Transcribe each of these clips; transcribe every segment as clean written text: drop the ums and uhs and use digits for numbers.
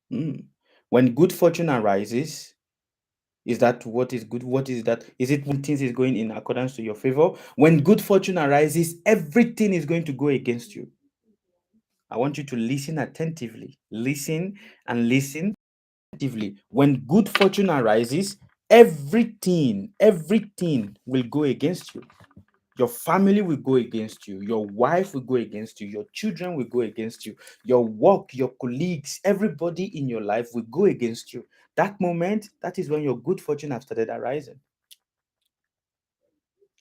When good fortune arises, is that what is good? What is that? Is it when things is going in accordance to your favor? When good fortune arises, everything is going to go against you. I want you to listen attentively. Listen and listen attentively. When good fortune arises, everything will go against you. Your family will go against you. Your wife will go against you. Your children will go against you. Your work, your colleagues, everybody in your life will go against you. That moment, that is when your good fortune have started arising.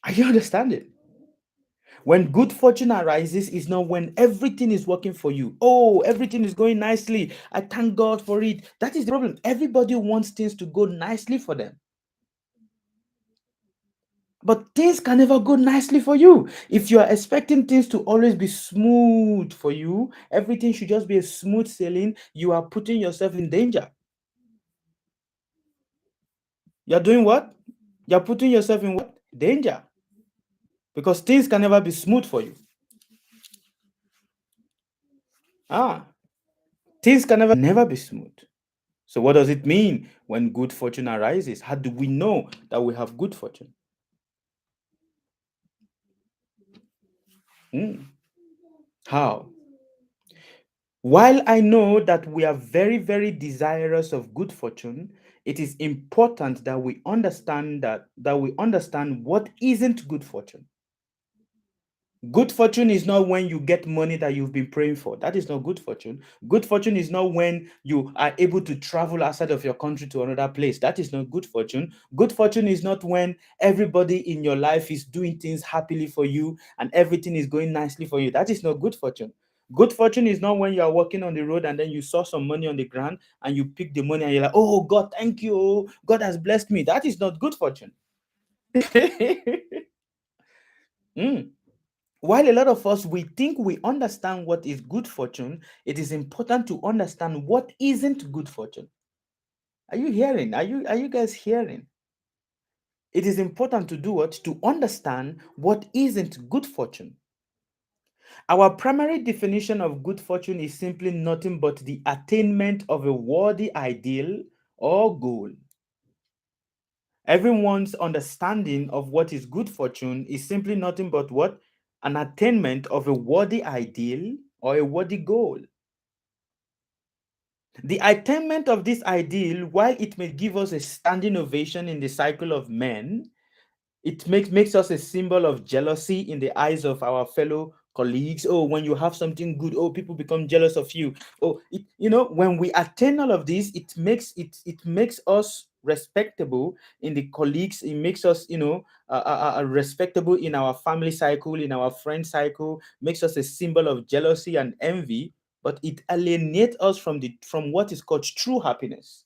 Are you understanding? When good fortune arises is not when everything is working for you. Oh, everything is going nicely. I thank God for it. That is the problem. Everybody wants things to go nicely for them. But things can never go nicely for you. If you are expecting things to always be smooth for you, everything should just be a smooth sailing, you are putting yourself in danger. You're doing what? You're putting yourself in what? Danger. Because things can never be smooth for you. Ah, things can never be smooth. So what does it mean when good fortune arises? How do we know that we have good fortune? Hmm. How? While I know that we are very, very desirous of good fortune, it is important that we understand that we understand what isn't good fortune. Good fortune is not when you get money that you've been praying for. That is not good fortune. Good fortune is not when you are able to travel outside of your country to another place. That is not good fortune. Good fortune is not when everybody in your life is doing things happily for you and everything is going nicely for you. That is not good fortune. Good fortune is not when you are walking on the road and then you saw some money on the ground and you pick the money and you're like, oh, God, thank you. Oh, God has blessed me. That is not good fortune. Mm. While a lot of us we think we understand what is good fortune, it is important to understand what isn't good fortune. Are you hearing? Are you guys hearing? It is important to do what? To understand what isn't good fortune. Our primary definition of good fortune is simply nothing but the attainment of a worthy ideal or goal. Everyone's understanding of what is good fortune is simply nothing but what? An attainment of a worthy ideal or a worthy goal. The attainment of this ideal, while it may give us a standing ovation in the cycle of men, it makes us a symbol of jealousy in the eyes of our fellow colleagues. Oh, when you have something good, oh, people become jealous of you. Oh, when we attain all of this, it makes us respectable in the colleagues. It makes us, respectable in our family cycle, in our friend cycle. Makes us a symbol of jealousy and envy. But it alienates us from what is called true happiness.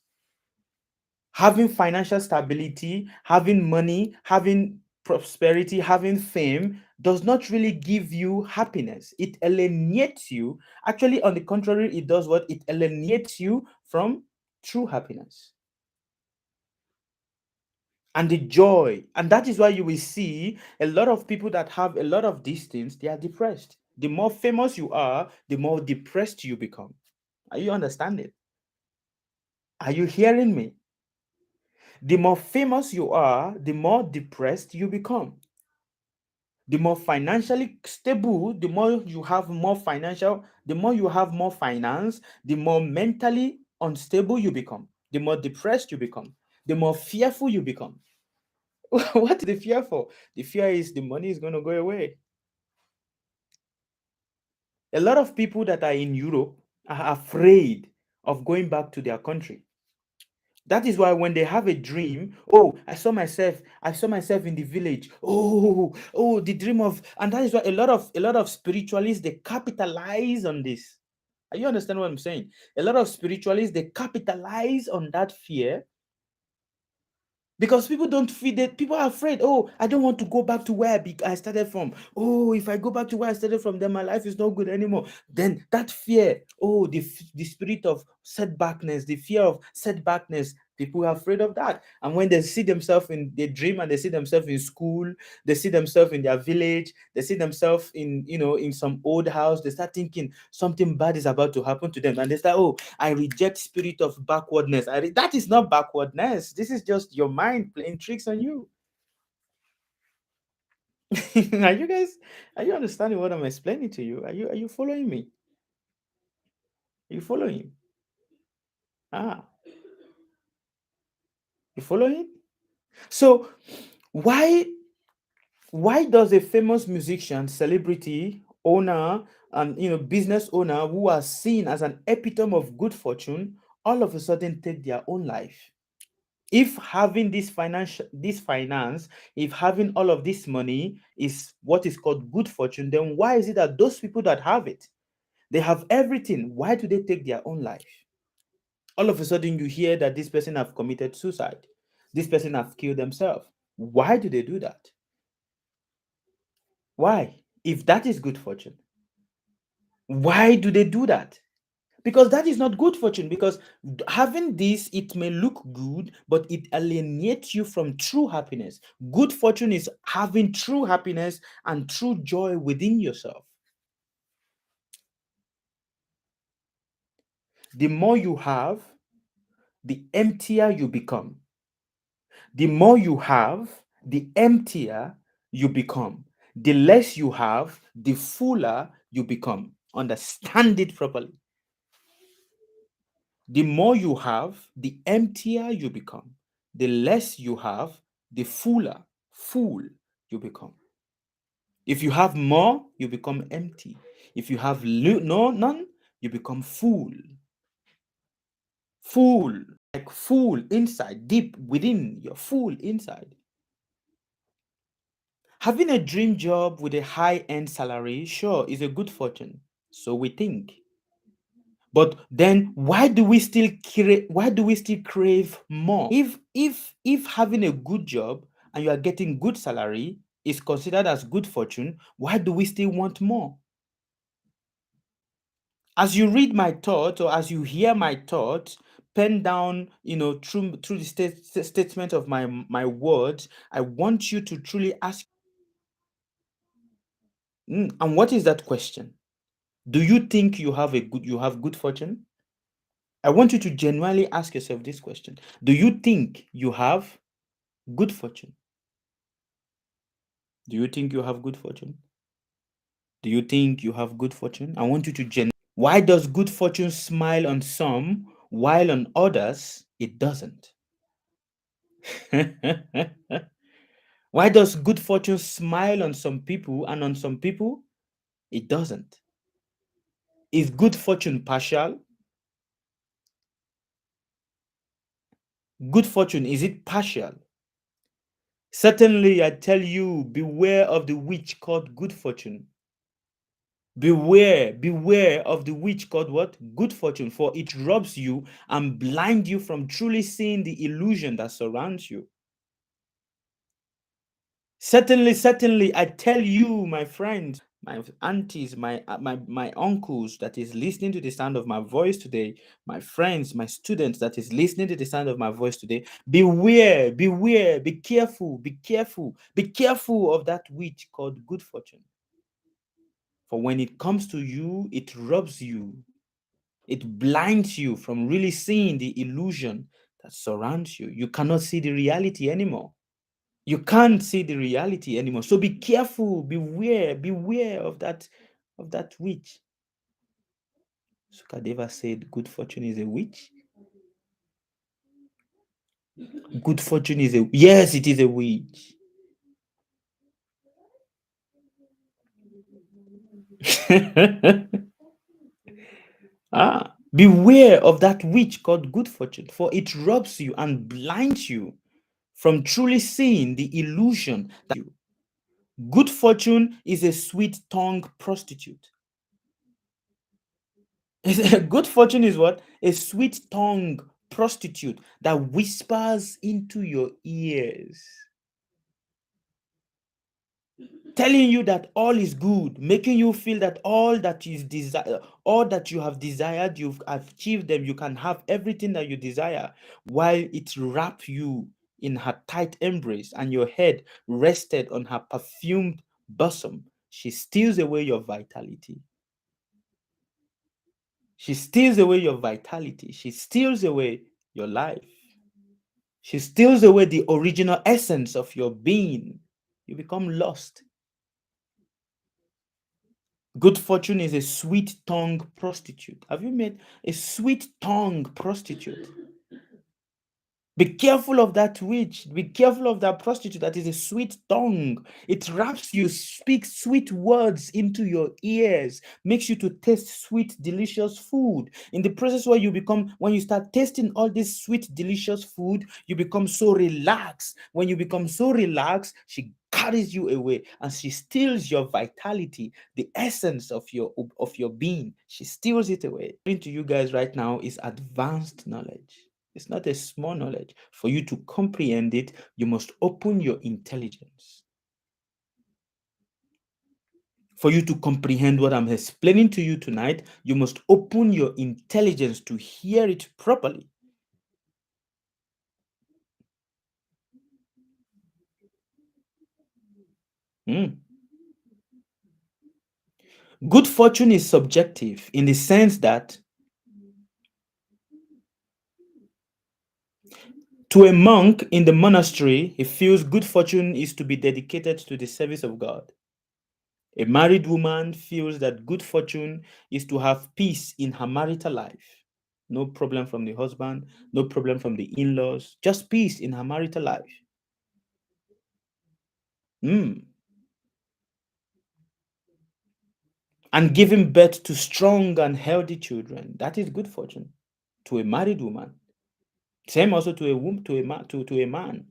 Having financial stability, having money, having prosperity, having fame does not really give you happiness. It alienates you. Actually, on the contrary, it does what? It alienates you from true happiness and the joy. And that is why you will see a lot of people that have a lot of these things, they are depressed. The more famous you are, the more depressed you become. Are you understanding? Are you hearing me? The more famous you are, the more depressed you become. The more financially stable, the more you have more finance, the more mentally unstable you become, the more depressed you become, the more fearful you become. What is the fear for? The fear is the money is going to go away. A lot of people that are in Europe are afraid of going back to their country. That is why when they have a dream, oh, I saw myself in the village. Oh, the dream of, and that is why a lot of spiritualists they capitalize on this. Are you understand what I'm saying? A lot of spiritualists they capitalize on that fear because people don't feel that people are afraid. Oh, I don't want to go back to where I started from. Oh, if I go back to where I started from, then my life is not good anymore. Then that fear, oh, the spirit of setbackness, the fear of setbackness People are afraid of that. And when they see themselves in, they dream and they see themselves in school, they see themselves in their village, they see themselves in, in some old house, they start thinking something bad is about to happen to them. And they start, oh, I reject spirit of backwardness. That is not backwardness. This is just your mind playing tricks on you. Are you guys, are you understanding what I'm explaining to you? Are you following me? Are you following? Ah, you following? So why does a famous musician, celebrity, owner, and business owner who are seen as an epitome of good fortune all of a sudden take their own life? If having this finance, if having all of this money is what is called good fortune, then why is it that those people that have it, they have everything, why do they take their own life? All of a sudden you hear that this person have committed suicide, this person have killed themselves. Why do they do that? Why? If that is good fortune, why do they do that? Because that is not good fortune. Because having this, it may look good, but it alienates you from true happiness. Good fortune is having true happiness and true joy within yourself. The more you have, the emptier you become. The more you have, the emptier you become. The less you have, the fuller you become. Understand it properly. The more you have, the emptier you become. The less you have, the fool you become. If you have more, you become empty. If you have none, you become full. Full, like full inside, deep within, you're full inside. Having a dream job with a high-end salary, sure, is a good fortune. So we think. But then why do we still crave more? If having a good job and you are getting good salary is considered as good fortune, why do we still want more? As you read my thoughts or as you hear my thoughts, pen down, through the statement of my words, I want you to truly ask, and what is that question? Do you think you have good fortune? I want you to genuinely ask yourself this question. Do you think you have good fortune? Do you think you have good fortune? Do you think you have good fortune? I want you to why does good fortune smile on some while on others it doesn't? Why does good fortune smile on some people and on some people it doesn't? Is good fortune partial? Good fortune, is it partial? Certainly, I tell you, beware of the witch called good fortune. Beware of the witch called what? Good fortune, for it robs you and blinds you from truly seeing the illusion that surrounds you. Certainly, I tell you, my friends, my aunties, my uncles that is listening to the sound of my voice today, my friends, my students that is listening to the sound of my voice today, beware, be careful of that witch called good fortune. For when it comes to you, it robs you, it blinds you from really seeing the illusion that surrounds you. You cannot see the reality anymore. You can't see the reality anymore. So be careful, beware of that witch. Sukadeva said good fortune is a witch. Good fortune is yes, it is a witch. Beware of that witch called good fortune, for it robs you and blinds you from truly seeing the illusion that you. Good fortune is a sweet-tongued prostitute. Good fortune is what? A sweet-tongued prostitute that whispers into your ears. telling you that all is good, making you feel that all that is desire, all that you have desired, you've achieved them, you can have everything that you desire, while it wrapped you in her tight embrace and your head rested on her perfumed bosom. She steals away your vitality. She steals away your vitality. She steals away your life. She steals away the original essence of your being. You become lost. Good fortune is a sweet tongue prostitute. Have you met a sweet tongue prostitute? Be careful of that witch. Be careful of that prostitute that is a sweet tongue. It wraps you, speaks sweet words into your ears, makes you to taste sweet, delicious food. In the process where you become, when you start tasting all this sweet, delicious food, you become so relaxed. When you become so relaxed, she carries you away and she steals your vitality, the essence of your being. She steals it away. To you guys right now is advanced knowledge. It's not a small knowledge. For you to comprehend it, you must open your intelligence. For you to comprehend what I'm explaining to you tonight, you must open your intelligence to hear it properly. Good fortune is subjective in the sense that to a monk in the monastery, he feels good fortune is to be dedicated to the service of God. A married woman feels that good fortune is to have peace in her marital life. No problem from the husband, no problem from the in-laws, just peace in her marital life. And giving birth to strong and healthy children. That is good fortune to a married woman. Same also to a woman, to a man.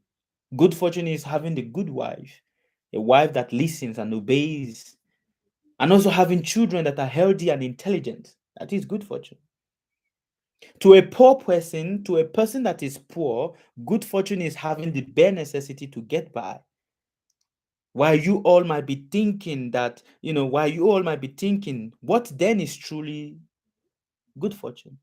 Good fortune is having the good wife, a wife that listens and obeys, and also having children that are healthy and intelligent. That is good fortune. To a poor person, to a person that is poor, good fortune is having the bare necessity to get by. While you all might be thinking that, while you all might be thinking, what then is truly good fortune?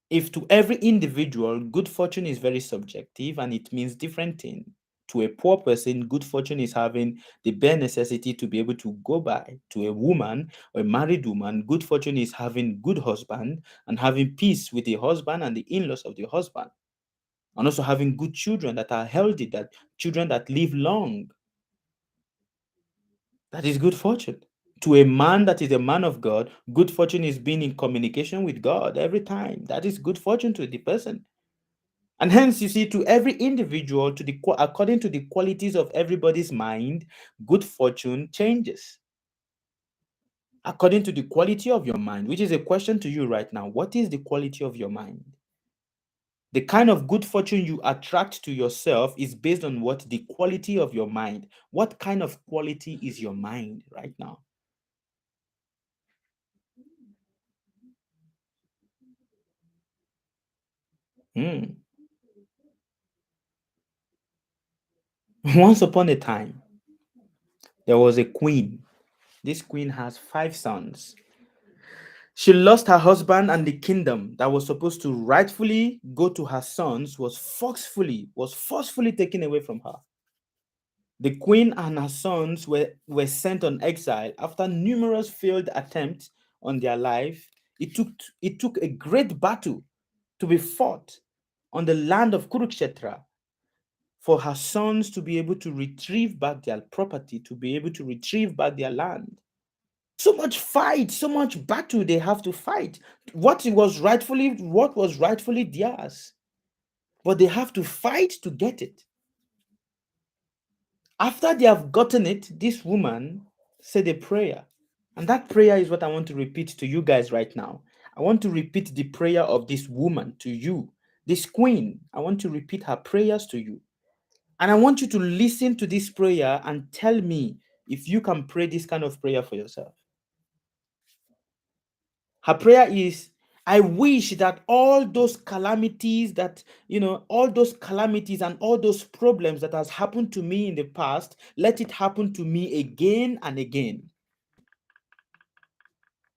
If to every individual, good fortune is very subjective and it means different things. To a poor person, good fortune is having the bare necessity to be able to go by. To a woman or a married woman, good fortune is having good husband and having peace with the husband and the in-laws of the husband. And also having good children that are healthy, that children that live long. That is good fortune. To a man that is a man of God, good fortune is being in communication with God every time. That is good fortune to the person. And hence, you see, to every individual, according to the qualities of everybody's mind, good fortune changes. According to the quality of your mind, which is a question to you right now. What is the quality of your mind? The kind of good fortune you attract to yourself is based on what the quality of your mind. What kind of quality is your mind right now? Once upon a time, there was a queen. This queen has 5 sons. She lost her husband, and the kingdom that was supposed to rightfully go to her sons was forcefully taken away from her. The queen and her sons were sent on exile after numerous failed attempts on their life. It took a great battle to be fought on the land of Kurukshetra for her sons to be able to retrieve back their property, to be able to retrieve back their land. So much fight, so much battle they have to fight. What was rightfully theirs, but they have to fight to get it. After they have gotten it, this woman said a prayer. And that prayer is what I want to repeat to you guys right now. I want to repeat the prayer of this woman to you, this queen. I want to repeat her prayers to you. And I want you to listen to this prayer and tell me if you can pray this kind of prayer for yourself. Her prayer is, I wish that all those calamities that, all those calamities and all those problems that has happened to me in the past, let it happen to me again and again.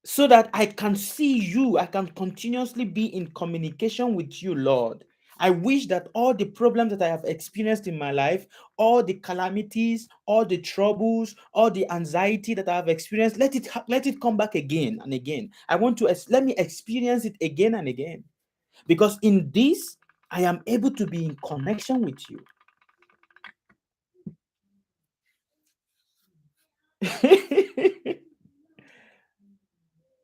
So that I can see you, I can continuously be in communication with you, Lord. I wish that all the problems that I have experienced in my life, all the calamities, all the troubles, all the anxiety that I have experienced, let it come back again and again. I want to let me experience it again and again, because in this I am able to be in connection with you.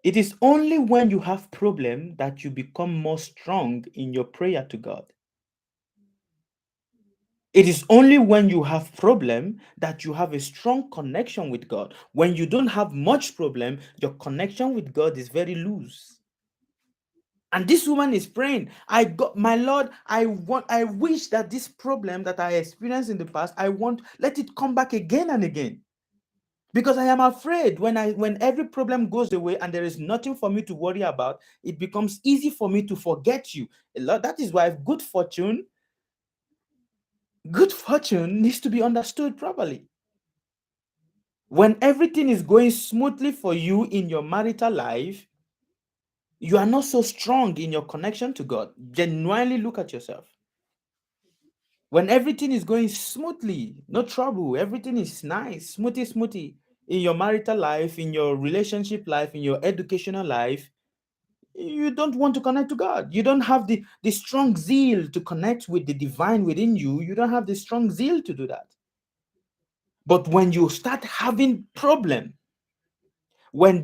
It is only when you have problem that you become more strong in your prayer to God. It is only when you have problem that you have a strong connection with God. When you don't have much problem, your connection with God is very loose. And this woman is praying, I got my Lord, I wish that this problem that I experienced in the past, let it come back again and again. Because I am afraid when every problem goes away and there is nothing for me to worry about, it becomes easy for me to forget you. That is why good fortune needs to be understood properly. When everything is going smoothly for you in your marital life, you are not so strong in your connection to God. Genuinely look at yourself. When everything is going smoothly, no trouble, everything is nice, smoothie, in your marital life, in your relationship life, in your educational life, you don't want to connect to God. You don't have the strong zeal to connect with the divine within you. You don't have the strong zeal to do that. But when you start having problem, when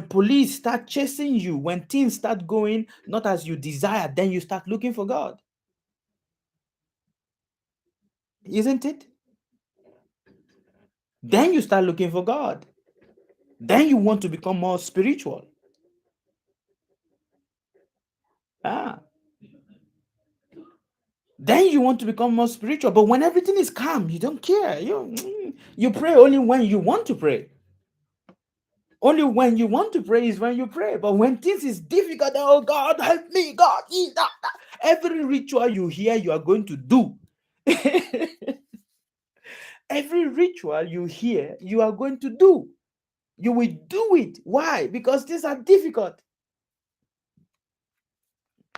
police start chasing you, when things start going not as you desire, then you start looking for God. Isn't it? Then you start looking for God. Then you want to become more spiritual. Then you want to become more spiritual. But when everything is calm, you don't care. You pray only when you want to pray. Only when you want to pray is when you pray. But when things is difficult, oh God, help me, God, every ritual you hear, you are going to do. Every ritual you hear, you are going to do. You will do it. Why? Because things are difficult.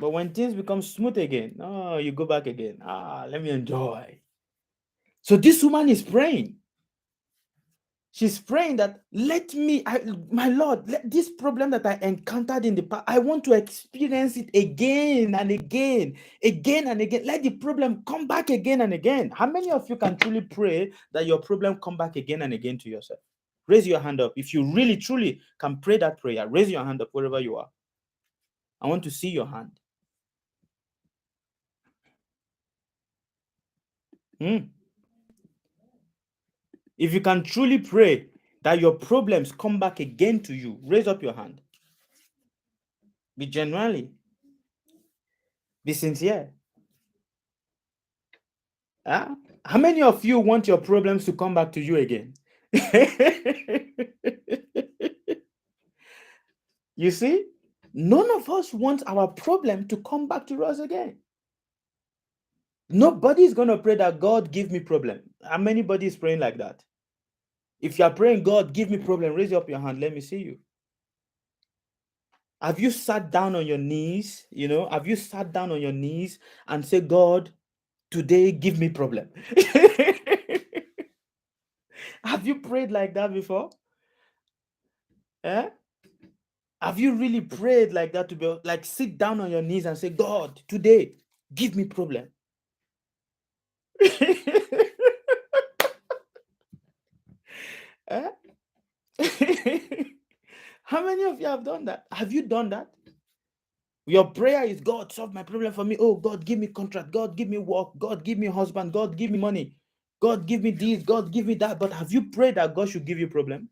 But when things become smooth again, oh, you go back again. Let me enjoy. So this woman is praying. She's praying that my Lord, let this problem that I encountered in the past, I want to experience it again and again, again and again. Let the problem come back again and again. How many of you can truly pray that your problem come back again and again to yourself? Raise your hand up. If you really, truly can pray that prayer, raise your hand up wherever you are. I want to see your hand. If you can truly pray that your problems come back again to you, raise up your hand. Be genuinely. Be sincere. How many of you want your problems to come back to you again? You see, none of us wants our problem to come back to us again. Nobody is going to pray that God give me problem. How many body is praying like that? If you are praying, God give me problem, raise up your hand. Let me see you. Have you sat down on your knees? Have you sat down on your knees and say, God, today give me problem? Have you prayed like that before? Have you really prayed like that, to be like sit down on your knees and say, God, today give me problem? How many of you have done that? Have you done that? Your prayer is, God, solve my problem for me. Oh, God, give me contract. God, give me work. God, give me husband. God, give me money. God, give me this. God, give me that. But have you prayed that God should give you problem?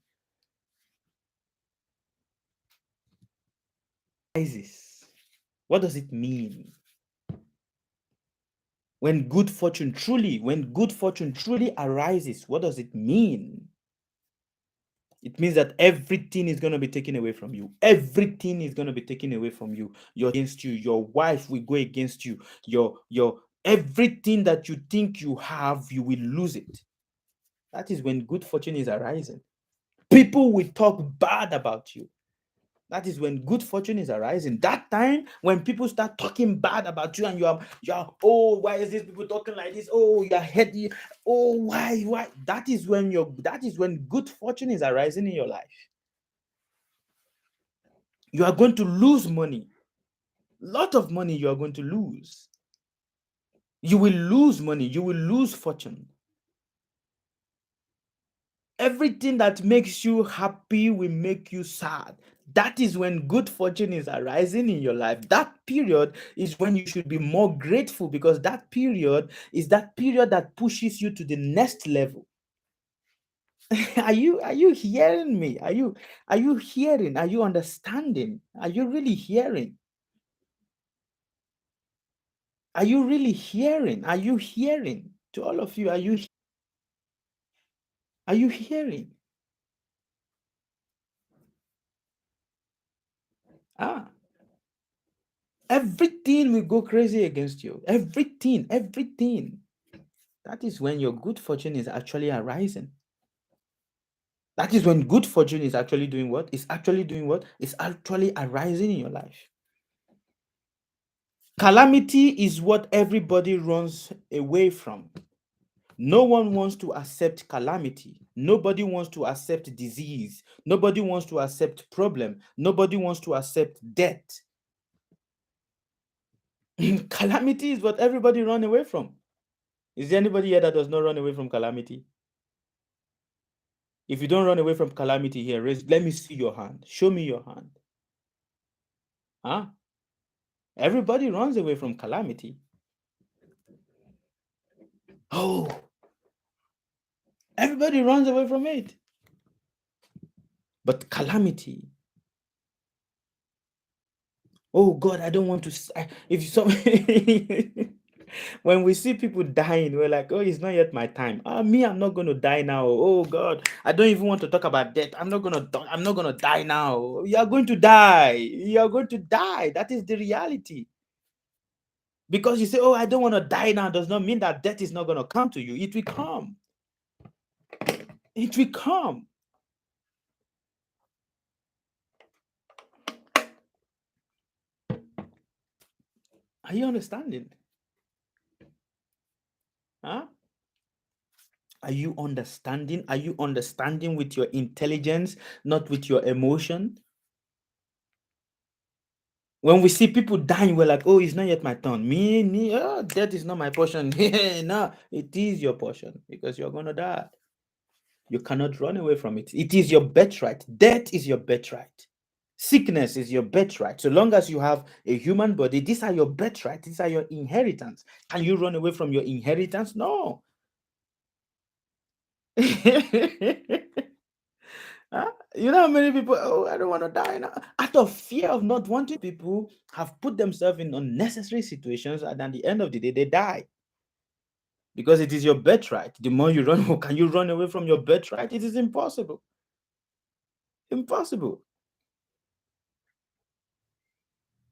What does it mean? When good fortune truly arises, what does it mean? It means that everything is going to be taken away from you. Everything is going to be taken away from you. Your against you. Your wife will go against you. Your everything that you think you have, you will lose it. That is when good fortune is arising. People will talk bad about you. That is when good fortune is arising. That time when people start talking bad about you and you're oh, why is this people talking like this? Oh, you're heady. Oh, why? That is when good fortune is arising in your life. You are going to lose money. Lot of money you are going to lose. You will lose money. You will lose fortune. Everything that makes you happy will make you sad. That is when good fortune is arising in your life. That period is when you should be more grateful, because that period is that period that pushes you to the next level. Are you hearing me? Are you hearing? Are you understanding? Are you really hearing? Are you really hearing? Are you hearing? To all of you, are you hearing? Ah, everything will go crazy against you. Everything. That is when your good fortune is actually arising. That is when good fortune is actually doing what? It's actually doing what? It's actually arising in your life. Calamity is what everybody runs away from. No one wants to accept calamity. Nobody wants to accept disease. Nobody wants to accept problem. Nobody wants to accept death. Calamity is what everybody run away from. Is there anybody here that does not run away from calamity? If you don't run away from calamity here, let me see your hand. Show me your hand. Huh? Everybody runs away from calamity. Oh, everybody runs away from it. But calamity, oh God, I don't want to. If some, when we see people dying, we're like, oh, it's not yet my time. Me, I'm not going to die now. Oh God, I don't even want to talk about death. I'm not gonna die now. You are going to die. You are going to die. That is the reality. Because you say, oh, I don't want to die now, does not mean that death is not going to come to you. It will come. It will come. Are you understanding? Huh? Are you understanding? Are you understanding with your intelligence, not with your emotion? When we see people dying, we're like, oh, it's not yet my turn. Death is not my portion. No, it is your portion, because you're going to die. You cannot run away from it. It is your birthright. Death is your birthright. Sickness is your birthright. So long as you have a human body, these are your birthright. These are your inheritance. Can you run away from your inheritance? No. Huh? You know how many people, oh, I don't want to die now. Out of fear of not wanting, people have put themselves in unnecessary situations, and at the end of the day, they die. Because it is your birthright. The more you run, can you run away from your birthright? It is impossible. Impossible.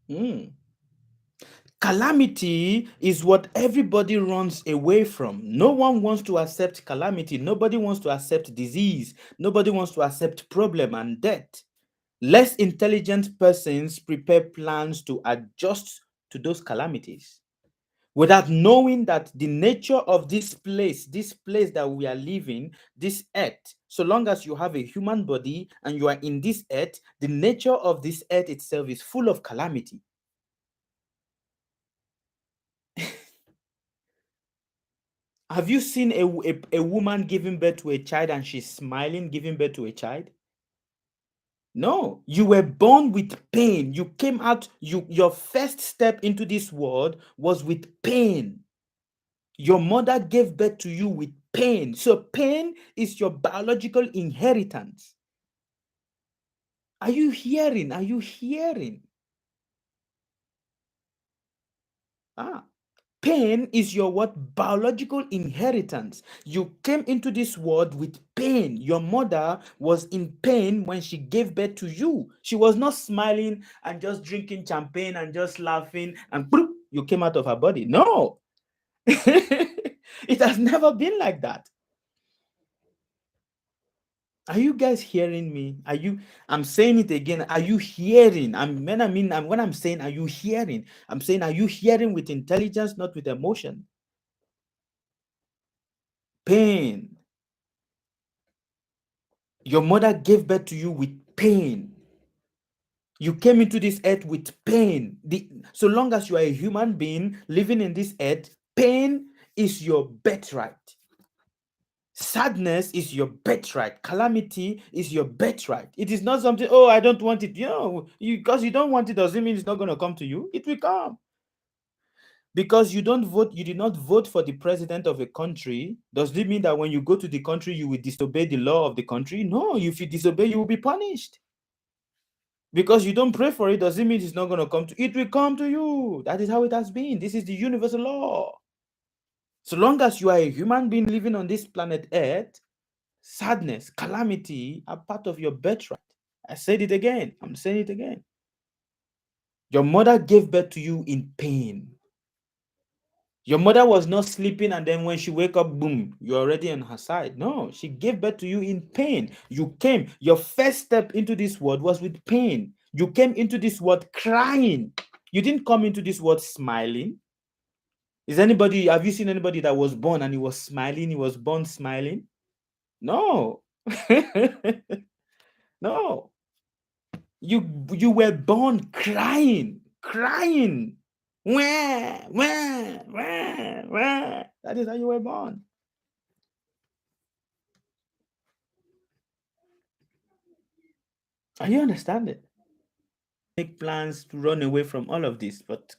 Mm. Calamity is what everybody runs away from. No one wants to accept calamity. Nobody wants to accept disease. Nobody wants to accept problem and death. Less intelligent persons prepare plans to adjust to those calamities without knowing that the nature of this place that we are living, this earth, so long as you have a human body and you are in this earth, the nature of this earth itself is full of calamity. Have you seen a woman giving birth to a child and she's smiling, giving birth to a child? No, you were born with pain. You came out, your first step into this world was with pain. Your mother gave birth to you with pain. So pain is your biological inheritance. Are you hearing? Are you hearing? Ah. Pain is your what? Biological inheritance. You came into this world with pain. Your mother was in pain when she gave birth to you. She was not smiling and just drinking champagne and just laughing and bloop, you came out of her body. No. It has never been like that. Are you guys hearing me? I'm saying it again. Are you hearing? When I'm saying, are you hearing? I'm saying, are you hearing with intelligence, not with emotion? Pain. Your mother gave birth to you with pain. You came into this earth with pain. So long as you are a human being living in this earth, pain is your birthright. Sadness is your birthright. Calamity is your birthright. It is not something, oh, I don't want it. Because you don't want it doesn't mean it's not going to come to you. It will come. Because you did not vote for the president of a country, does it mean that when you go to the country, you will disobey the law of the country? No, if you disobey, you will be punished. Because you don't pray for it, doesn't mean it's not going to come to you. It will come to you. That is how it has been. This is the universal law. So long as you are a human being living on this planet Earth, sadness, calamity are part of your birthright. I said it again. I'm saying it again. Your mother gave birth to you in pain. Your mother was not sleeping and then when she wake up, boom, you're already on her side. No, she gave birth to you in pain. Your first step into this world was with pain. You came into this world crying. You didn't come into this world smiling. Have you seen anybody that was born and he was smiling? He was born smiling? No. No. You were born crying. Wah, wah, wah, wah. That is how you were born. Are you understanding? Make plans to run away from all of this, but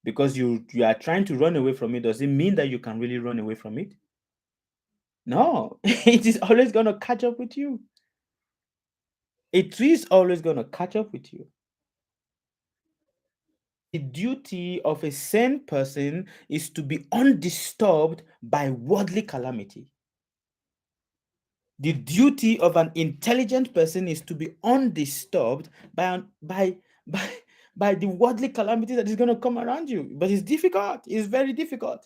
because you are trying to run away from it, does it mean that you can really run away from it? No, it is always going to catch up with you. It is always going to catch up with you. The duty of a sane person is to be undisturbed by worldly calamity. The duty of an intelligent person is to be undisturbed by the worldly calamity that is going to come around you. But it's difficult. It's very difficult.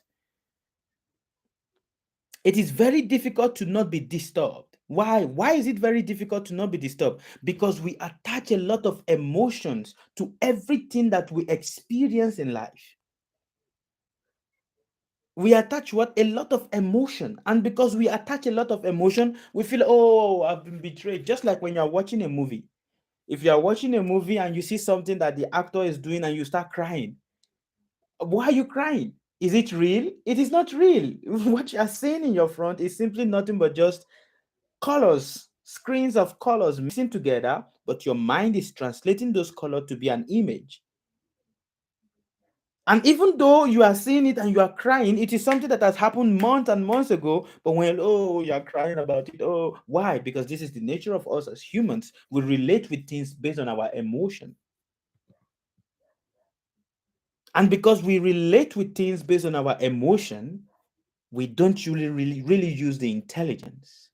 It is very difficult to not be disturbed. Why? Why is it very difficult to not be disturbed? Because we attach a lot of emotions to everything that we experience in life. We attach a lot of emotion. And because we attach a lot of emotion, we feel, oh, I've been betrayed. Just like when you're watching a movie. If you are watching a movie and you see something that the actor is doing and you start crying, why are you crying? Is it real? It is not real. What you are seeing in your front is simply nothing but just colors, screens of colors mixing together, but your mind is translating those colors to be an image. And even though you are seeing it and you are crying, it is something that has happened months and months ago. But when, oh, you're crying about it. Oh, why? Because this is the nature of us as humans. We relate with things based on our emotion. And because we relate with things based on our emotion, we don't really use the intelligence.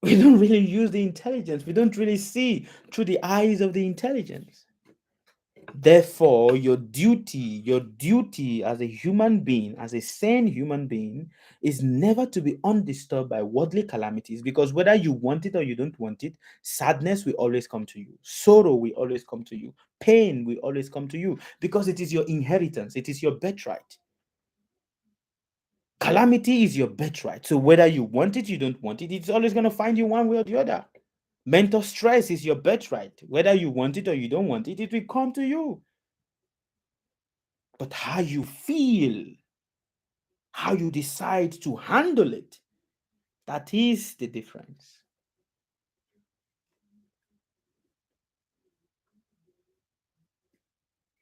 We don't really use the intelligence. We don't really see through the eyes of the intelligence. Therefore, your duty as a human being, as a sane human being, is never to be undisturbed by worldly calamities, because whether you want it or you don't want it, sadness will always come to you. Sorrow will always come to you. Pain will always come to you, because it is your inheritance. It is your birthright. Calamity is your birthright. So whether you want it, you don't want it, it's always going to find you one way or the other. Mental stress is your birthright. Whether you want it or you don't want it, it will come to you. But how you feel, how you decide to handle it, that is the difference.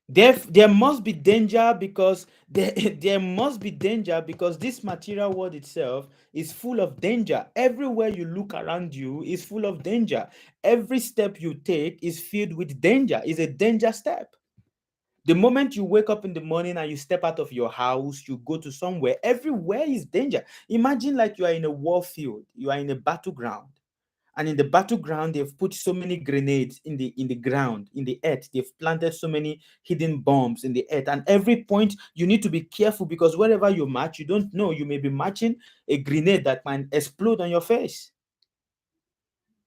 There must be danger because there must be danger because this material world itself is full of danger. Everywhere you look around you is full of danger. Every step you take is filled with danger, is a danger step. The moment you wake up in the morning and you step out of your house, you go to somewhere, everywhere is danger. Imagine like you are in a war field, you are in a battleground. And in the battleground, they've put so many grenades in the ground, in the earth. They've planted so many hidden bombs in the earth. And every point you need to be careful, because wherever you march, you don't know. You may be marching a grenade that can explode on your face.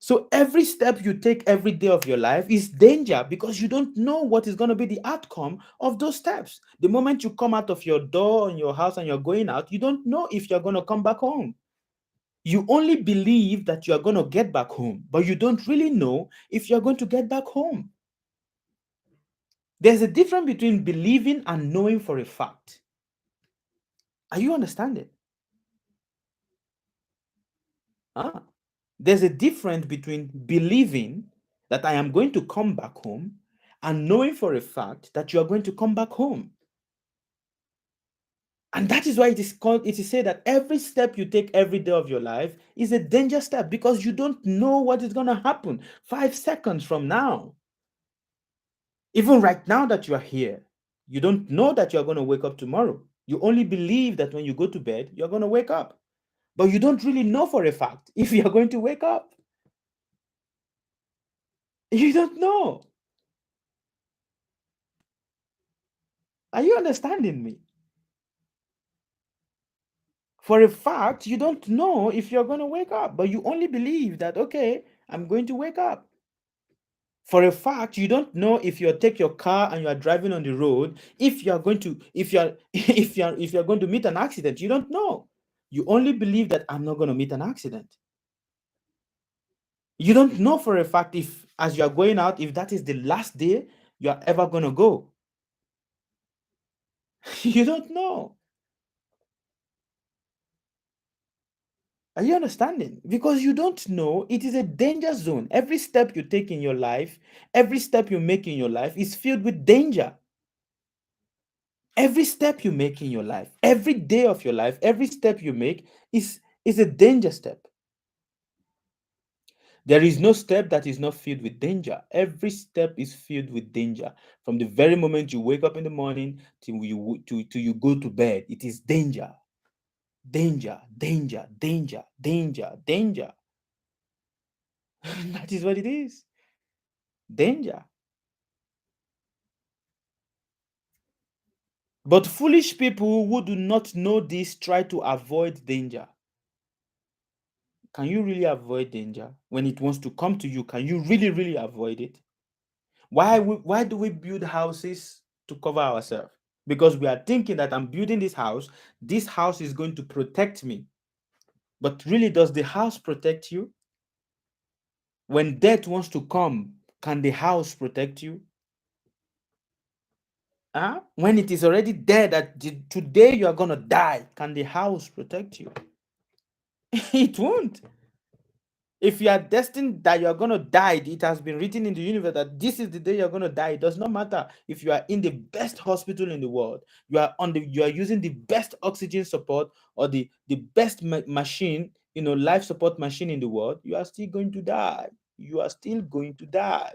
So every step you take every day of your life is danger, because you don't know what is going to be the outcome of those steps. The moment you come out of your door in your house and you're going out, you don't know if you're going to come back home. You only believe that you are going to get back home, but you don't really know if you're going to get back home. There's a difference between believing and knowing for a fact. Are you understanding? Ah, there's a difference between believing that I am going to come back home and knowing for a fact that you are going to come back home. And that is why it is said that every step you take every day of your life is a danger step, because you don't know what is going to happen 5 seconds from now. Even right now that you are here, you don't know that you're going to wake up tomorrow. You only believe that when you go to bed, you're going to wake up. But you don't really know for a fact if you're going to wake up. You don't know. Are you understanding me? For a fact, you don't know if you're going to wake up, but you only believe that, okay, I'm going to wake up. For a fact, you don't know if you take your car and you are driving on the road, if you are going to, if you are, if you're going to meet an accident. You don't know. You only believe that I'm not going to meet an accident. You don't know for a fact if, as you are going out, if that is the last day you are ever going to go. You don't know. Are you understanding? Because you don't know, it is a danger zone. Every step you take in your life, every step you make in your life is filled with danger. Every step you make in your life, every day of your life, every step you make is a danger step. There is no step that is not filled with danger. Every step is filled with danger. From the very moment you wake up in the morning till you go to bed, it is danger. Danger, danger, danger, danger, danger. That is what it is. Danger. But foolish people who do not know this try to avoid danger. Can you really avoid danger? When it wants to come to you, can you really, really avoid it? Why do we build houses to cover ourselves? Because we are thinking that I'm building this house is going to protect me. But really, does the house protect you? When death wants to come, can the house protect you? When it is already there that today you are going to die, can the house protect you? It won't. If you are destined that you're going to die, it has been written in the universe that this is the day you're going to die. It does not matter if you are in the best hospital in the world, you are using the best oxygen support or the best machine, life support machine in the world, you are still going to die. You are still going to die.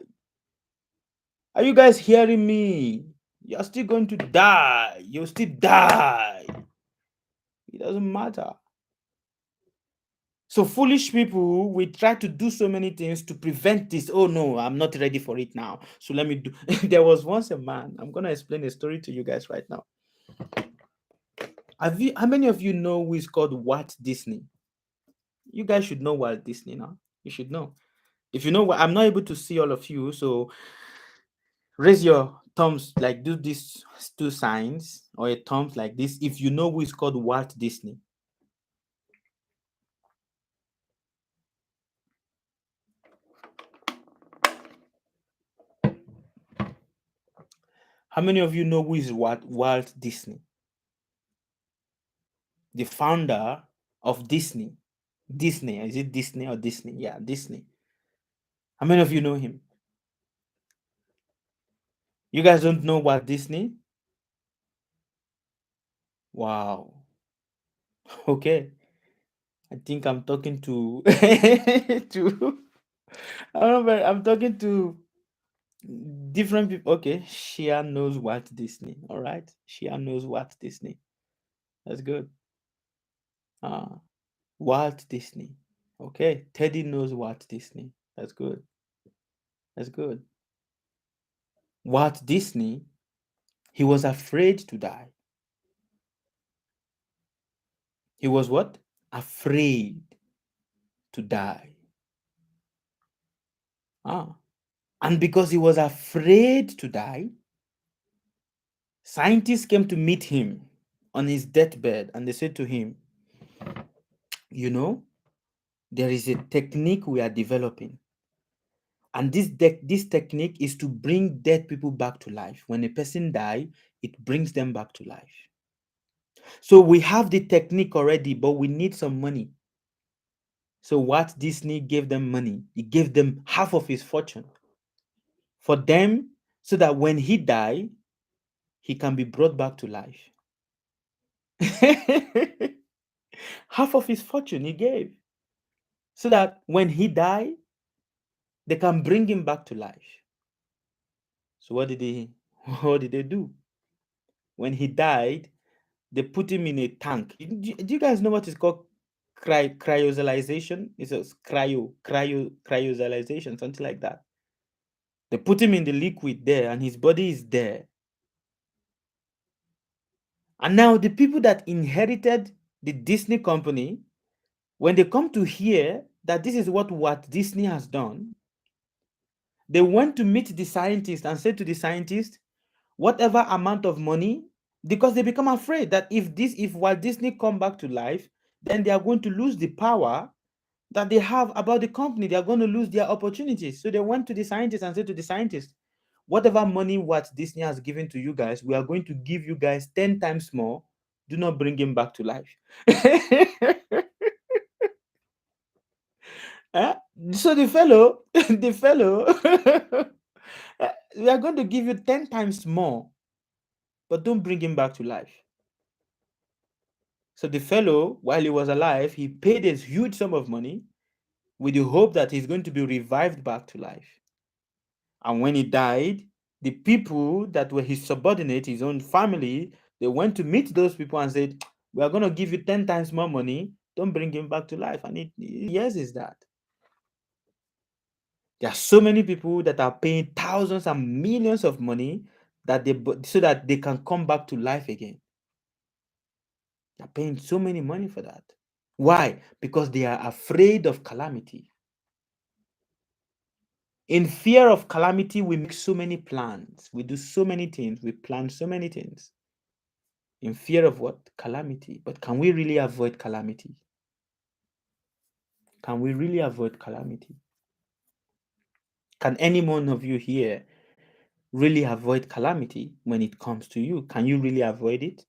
Are you guys hearing me? You are still going to die. You'll still die. It doesn't matter. So foolish people will try to do so many things to prevent this. Oh no, I'm not ready for it now. So let me do. There was once a man. I'm gonna explain a story to you guys right now. How many of you know who is called Walt Disney? You guys should know Walt Disney now. You should know. If you know what, I'm not able to see all of you, so raise your thumbs, like do these two signs or a thumbs like this if you know who is called Walt Disney. How many of you know who is Walt Disney? The founder of Disney. Disney. Is it Disney or Disney? Yeah, Disney. How many of you know him? You guys don't know Walt Disney? Wow. Okay. I think I'm talking to to I'm talking to Different people. Okay, Shia knows Walt Disney. All right, Shia knows Walt Disney. That's good. Ah, Walt Disney. Okay, Teddy knows Walt Disney. That's good. That's good. Walt Disney, he was afraid to die. He was what? Afraid to die. Ah. And because he was afraid to die, scientists came to meet him on his deathbed and they said to him, you know, there is a technique we are developing. And this technique is to bring dead people back to life. When a person dies, it brings them back to life. So we have the technique already, but we need some money. So Walt Disney gave them money. He gave them half of his fortune for them so that when he died, he can be brought back to life. Half of his fortune he gave so that when he died, they can bring him back to life. So what did he what did they do? When he died, they put him in a tank. Do you guys know what is called cryozalization? It's a cryozalization, something like that. They put him in the liquid there, and his body is there. And now the people that inherited the Disney company, when they come to hear that this is what Walt Disney has done, they went to meet the scientist and said to the scientist, whatever amount of money, because they become afraid that if Walt Disney come back to life, then they are going to lose the power that they have about the company. They are going to lose their opportunities. So they went to the scientist and said to the scientist, whatever money Walt Disney has given to you guys, we are going to give you guys 10 times more. Do not bring him back to life. Eh? So the fellow, the fellow, we are going to give you 10 times more, but don't bring him back to life. So the fellow, while he was alive, he paid a huge sum of money with the hope that he's going to be revived back to life. And when he died, the people that were his subordinate, his own family, they went to meet those people and said, we are going to give you 10 times more money. Don't bring him back to life. And yes, is that. There are so many people that are paying thousands and millions of money that so that they can come back to life again. They're paying so many money for that. Why? Because they are afraid of calamity. In fear of calamity, we make so many plans. We do so many things. We plan so many things. In fear of what? Calamity. But can we really avoid calamity? Can we really avoid calamity? Can any one of you here really avoid calamity when it comes to you? Can you really avoid it?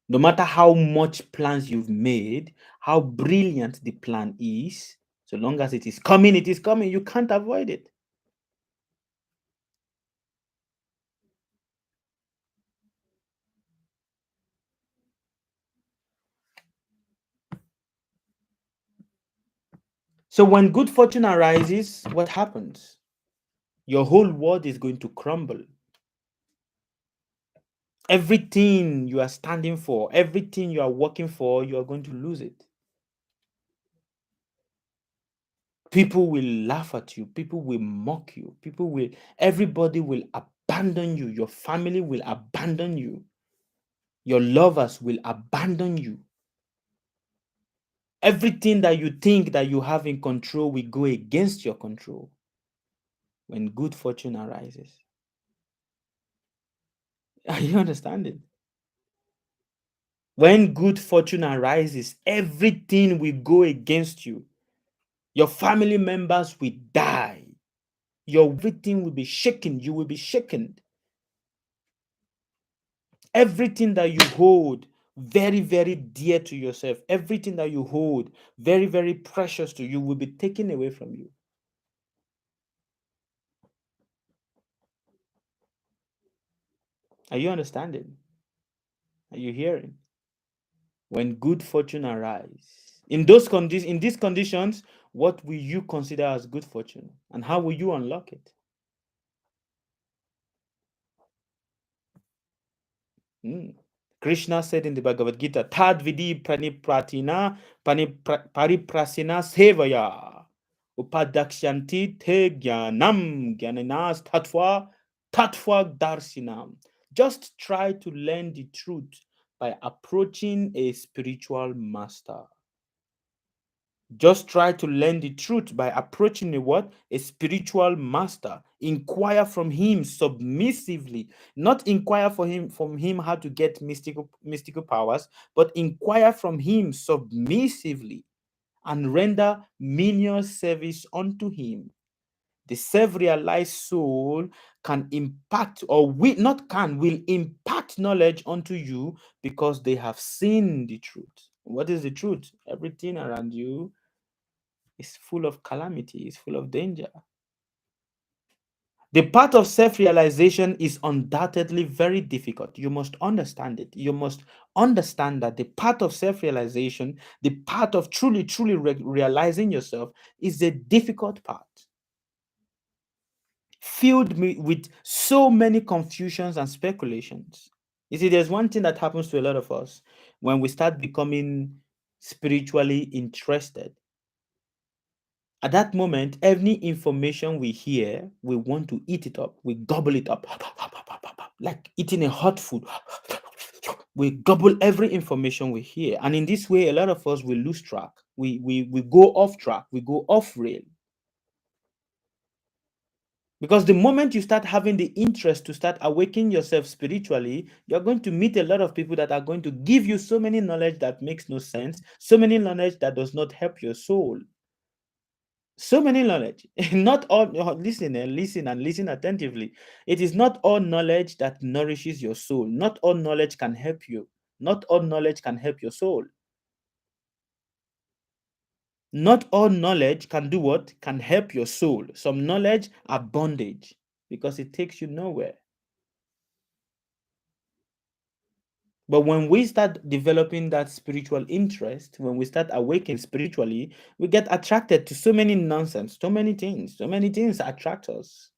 No matter how much plans you've made, how brilliant the plan is, so long as it is coming, it is coming. You can't avoid it. So when good fortune arises, what happens? Your whole world is going to crumble. Everything you are standing for, everything you are working for, you are going to lose it. People will laugh at you, people will mock you, everybody will abandon you, your family will abandon you, your lovers will abandon you. Everything that you think that you have in control will go against your control when good fortune arises. Are you understanding? When good fortune arises, everything will go against you. Your family members will die. Your everything will be shaken. You will be shaken. Everything that you hold very, very dear to yourself, everything that you hold very, very precious to you will be taken away from you. Are you understanding? Are you hearing? When good fortune arises, in these conditions, what will you consider as good fortune, and how will you unlock it? Mm. Krishna said in the Bhagavad Gita, Tad vidi pariprasina sevaya upadakshanti te jnanam jnananas tatva darsinam. Just try to learn the truth by approaching a spiritual master. Just try to learn the truth by approaching a what? A spiritual master. Inquire from him submissively. Not inquire from him how to get mystical powers, but inquire from him submissively and render menial service unto him. The self-realized soul can impact, or will impact knowledge unto you because they have seen the truth. What is the truth? Everything around you is full of calamity, is full of danger. The path of self realization is undoubtedly very difficult. You must understand it. You must understand that the path of self realization, the path of truly realizing yourself, is a difficult path, filled with so many confusions and speculations. You see, there's one thing that happens to a lot of us when we start becoming spiritually interested. At that moment, any information we hear, we want to eat it up. We gobble it up, like eating a hot food. We gobble every information we hear. And in this way, a lot of us will lose track. We go off track. We go off rail. Because the moment you start having the interest to start awakening yourself spiritually, you're going to meet a lot of people that are going to give you so many knowledge that makes no sense, so many knowledge that does not help your soul. So many knowledge. Not all, listen and listen and listen attentively. It is not all knowledge that nourishes your soul. Not all knowledge can help you. Not all knowledge can help your soul. Not all knowledge can do what? Can help your soul. Some knowledge are bondage because it takes you nowhere. But when we start developing that spiritual interest, when we start awakening spiritually, we get attracted to so many nonsense, so many things. So many things attract us.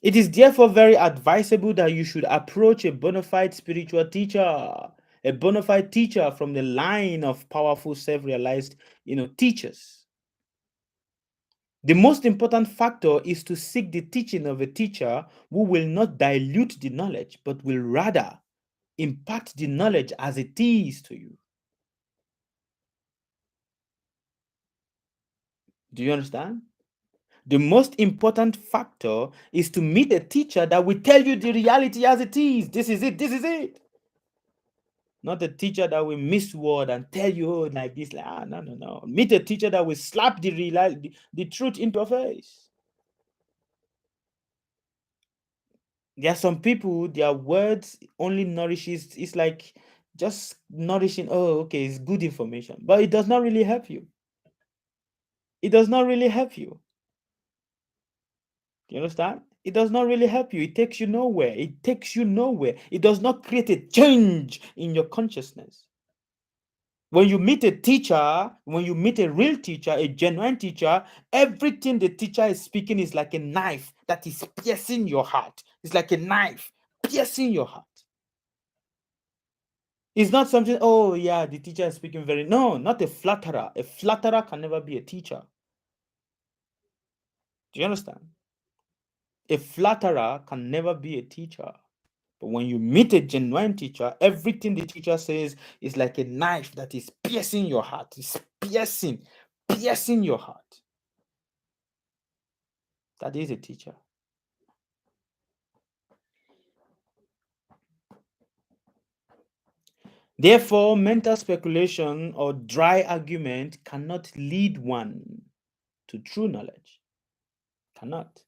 It is therefore very advisable that you should approach a bona fide spiritual teacher, a bona fide teacher from the line of powerful, self-realized, teachers. The most important factor is to seek the teaching of a teacher who will not dilute the knowledge, but will rather impart the knowledge as it is to you. Do you understand? The most important factor is to meet a teacher that will tell you the reality as it is. This is it. This is it. Not a teacher that will misword and tell you, oh, like this. Like, no. Meet a teacher that will slap the truth into your face. There are some people, their words only nourishes. It's like just nourishing. Oh, okay, it's good information, but it does not really help you. It does not really help you. Do you understand? It does not really help you. It takes you nowhere. It takes you nowhere. It does not create a change in your consciousness. When you meet a teacher, when you meet a real teacher, a genuine teacher, everything the teacher is speaking is like a knife that is piercing your heart. It's like a knife piercing your heart. It's not something, oh yeah, the teacher is speaking very, no, not a flatterer. A flatterer can never be a teacher. Do you understand? A flatterer can never be a teacher. But when you meet a genuine teacher, everything the teacher says is like a knife that is piercing your heart. It's piercing your heart. That is a teacher. Therefore, mental speculation or dry argument cannot lead one to true knowledge. Cannot.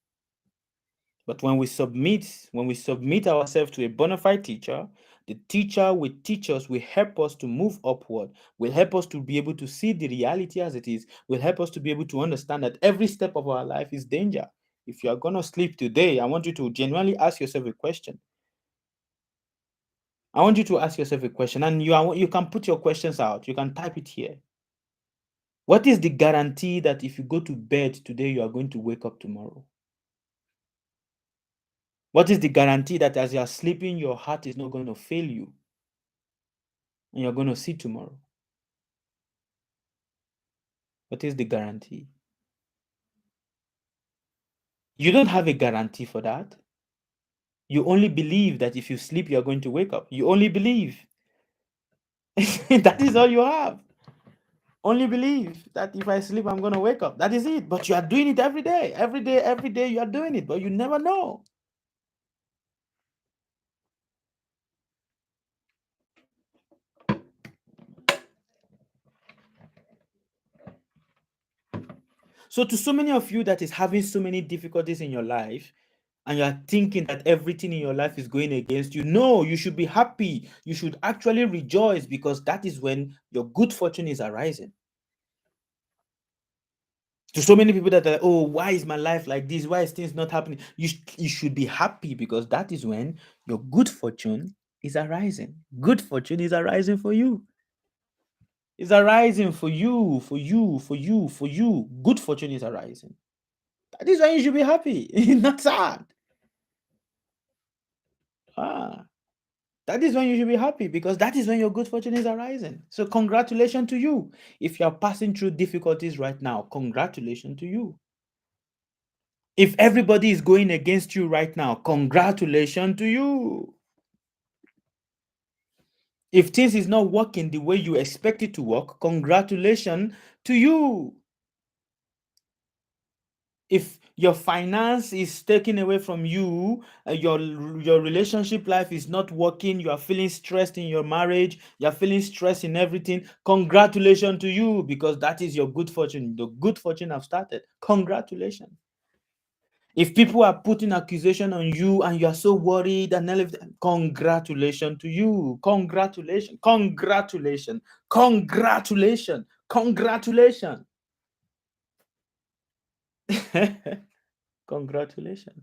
But when we submit ourselves to a bona fide teacher, the teacher will teach us, will help us to move upward, will help us to be able to see the reality as it is, will help us to be able to understand that every step of our life is danger. If you are going to sleep today, I want you to genuinely ask yourself a question. I want you to ask yourself a question, and you can put your questions out. You can type it here. What is the guarantee that if you go to bed today, you are going to wake up tomorrow? What is the guarantee that as you are sleeping, your heart is not going to fail you and you're going to see tomorrow? What is the guarantee? You don't have a guarantee for that. You only believe that if you sleep, you're going to wake up. You only believe. That is all you have. Only believe that if I sleep, I'm going to wake up. That is it. But you are doing it every day. Every day, every day, you are doing it, but you never know. So, to so many of you that is having so many difficulties in your life, and you are thinking that everything in your life is going against you, no, you should be happy. You should actually rejoice, because that is when your good fortune is arising. To so many people that are, oh, why is my life like this? Why is things not happening? You should be happy, because that is when your good fortune is arising. Good fortune is arising for you. It's arising for you, for you, for you, for you. Good fortune is arising. That is when you should be happy, not sad. Ah, that is when you should be happy, because that is when your good fortune is arising. So, congratulations to you. If you are passing through difficulties right now, congratulations to you. If everybody is going against you right now, congratulations to you. If things is not working the way you expect it to work, congratulations to you. If your finance is taken away from you, your relationship life is not working, you are feeling stressed in your marriage, you are feeling stressed in everything, congratulations to you, because that is your good fortune. The good fortune have started. Congratulations. If people are putting accusation on you and you are so worried and everything, congratulations to you. Congratulations. Congratulations. Congratulations. Congratulations. Congratulations.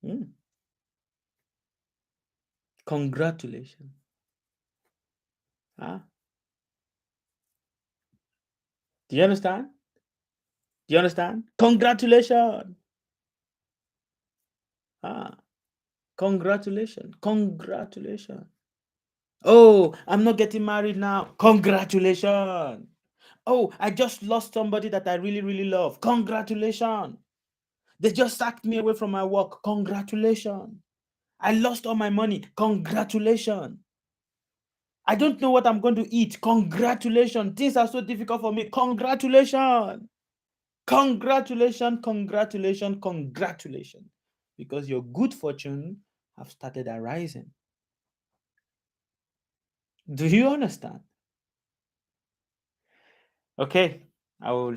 Mm. Congratulations. Ah, do you understand? Do you understand? Congratulations. Ah, congratulations. Congratulations. Oh, I'm not getting married now. Congratulations. Oh, I just lost somebody that I really, really love. Congratulations. They just sacked me away from my work. Congratulations. I lost all my money. Congratulations. I don't know what I'm going to eat. Congratulations. Things are so difficult for me. Congratulations. Congratulations. Congratulations. Congratulations. Because your good fortune have started arising. Do you understand? Okay. I will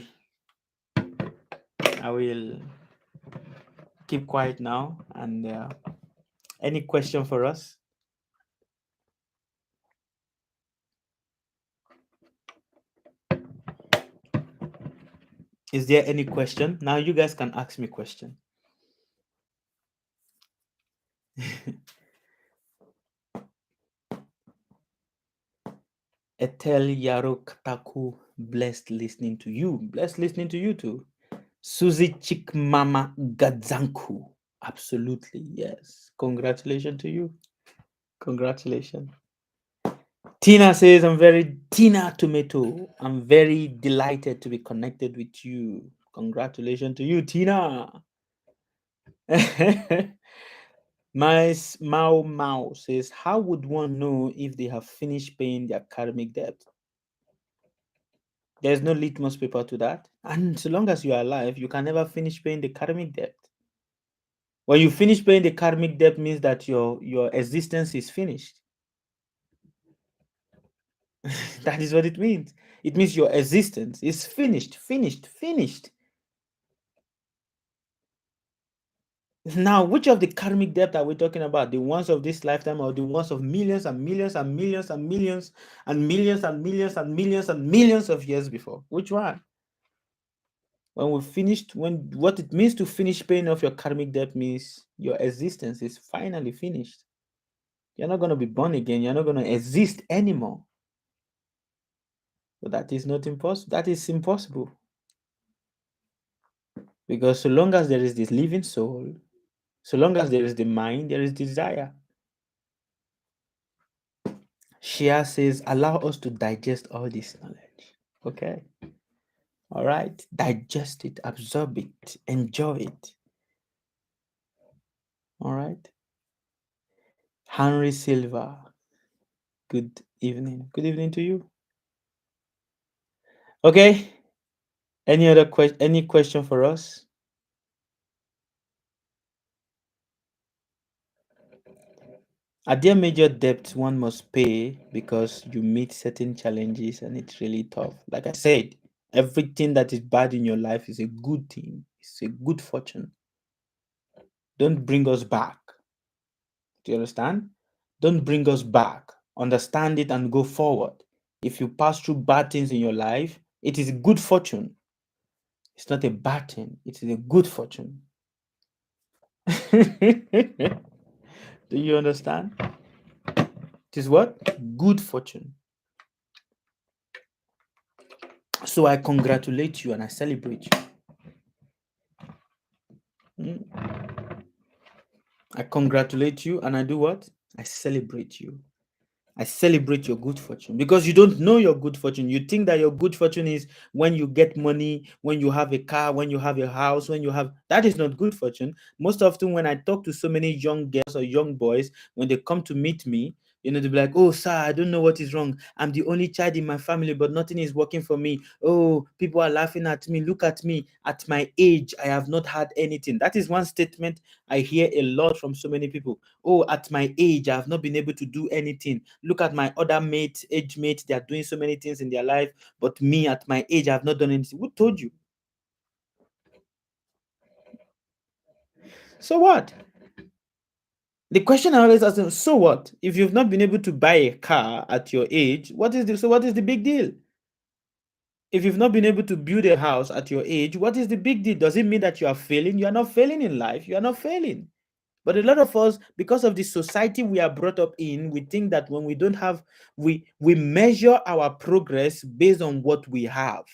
keep quiet now. And any question for us? Is there any question? Now you guys can ask me question. Etel Yaro Kataku, blessed listening to you. Blessed listening to you too. Suzy Chikmama Gadzanku. Absolutely, yes. Congratulations to you. Congratulations. Tina says, Tina Tomato. I'm very delighted to be connected with you. Congratulations to you, Tina. My Mao Mao says, how would one know if they have finished paying their karmic debt? There's no litmus paper to that. And so long as you are alive, you can never finish paying the karmic debt. When you finish paying the karmic debt means that your existence is finished. That is what it means. It means your existence is finished, finished, finished. Now, which of the karmic debt are we talking about? The ones of this lifetime, or the ones of millions and millions and millions and millions and millions and millions and millions and millions of years before? Which one? When we finished, when what it means to finish paying off your karmic debt means your existence is finally finished. You're not going to be born again. You're not going to exist anymore. But that is not impossible. That is impossible. Because so long as there is this living soul, so long as there is the mind, there is desire. Shia says, allow us to digest all this knowledge. Okay. All right. Digest it, absorb it, enjoy it. All right. Henry Silva, good evening. Good evening to you. Okay. Any question for us? Are there major debts one must pay because you meet certain challenges and it's really tough? Like I said, everything that is bad in your life is a good thing. It's a good fortune. Don't bring us back. Do you understand? Don't bring us back. Understand it and go forward. If you pass through bad things in your life, it is good fortune. It's not a bad thing, it is a good fortune. Do you understand? It is what? Good fortune. So I congratulate you and I celebrate you. Mm. I congratulate you and I do what? I celebrate you. I celebrate your good fortune because you don't know your good fortune. You think that your good fortune is when you get money, when you have a car, when you have a house, when you have that is not good fortune. Most often, when I talk to so many young girls or young boys, when they come to meet me, they'll be like, oh, sir, I don't know what is wrong. I'm the only child in my family, but nothing is working for me. Oh, people are laughing at me. Look at me. At my age, I have not had anything. That is one statement I hear a lot from so many people. Oh, at my age, I have not been able to do anything. Look at my other mates, age mates, they are doing so many things in their life, but me at my age, I have not done anything. Who told you? So what? The question I always ask them, so what? If you've not been able to buy a car at your age, what is the big deal? If you've not been able to build a house at your age, what is the big deal? Does it mean that you are failing? You are not failing in life. You are not failing. But a lot of us, because of the society we are brought up in, we think that when we don't have, we measure our progress based on what we have,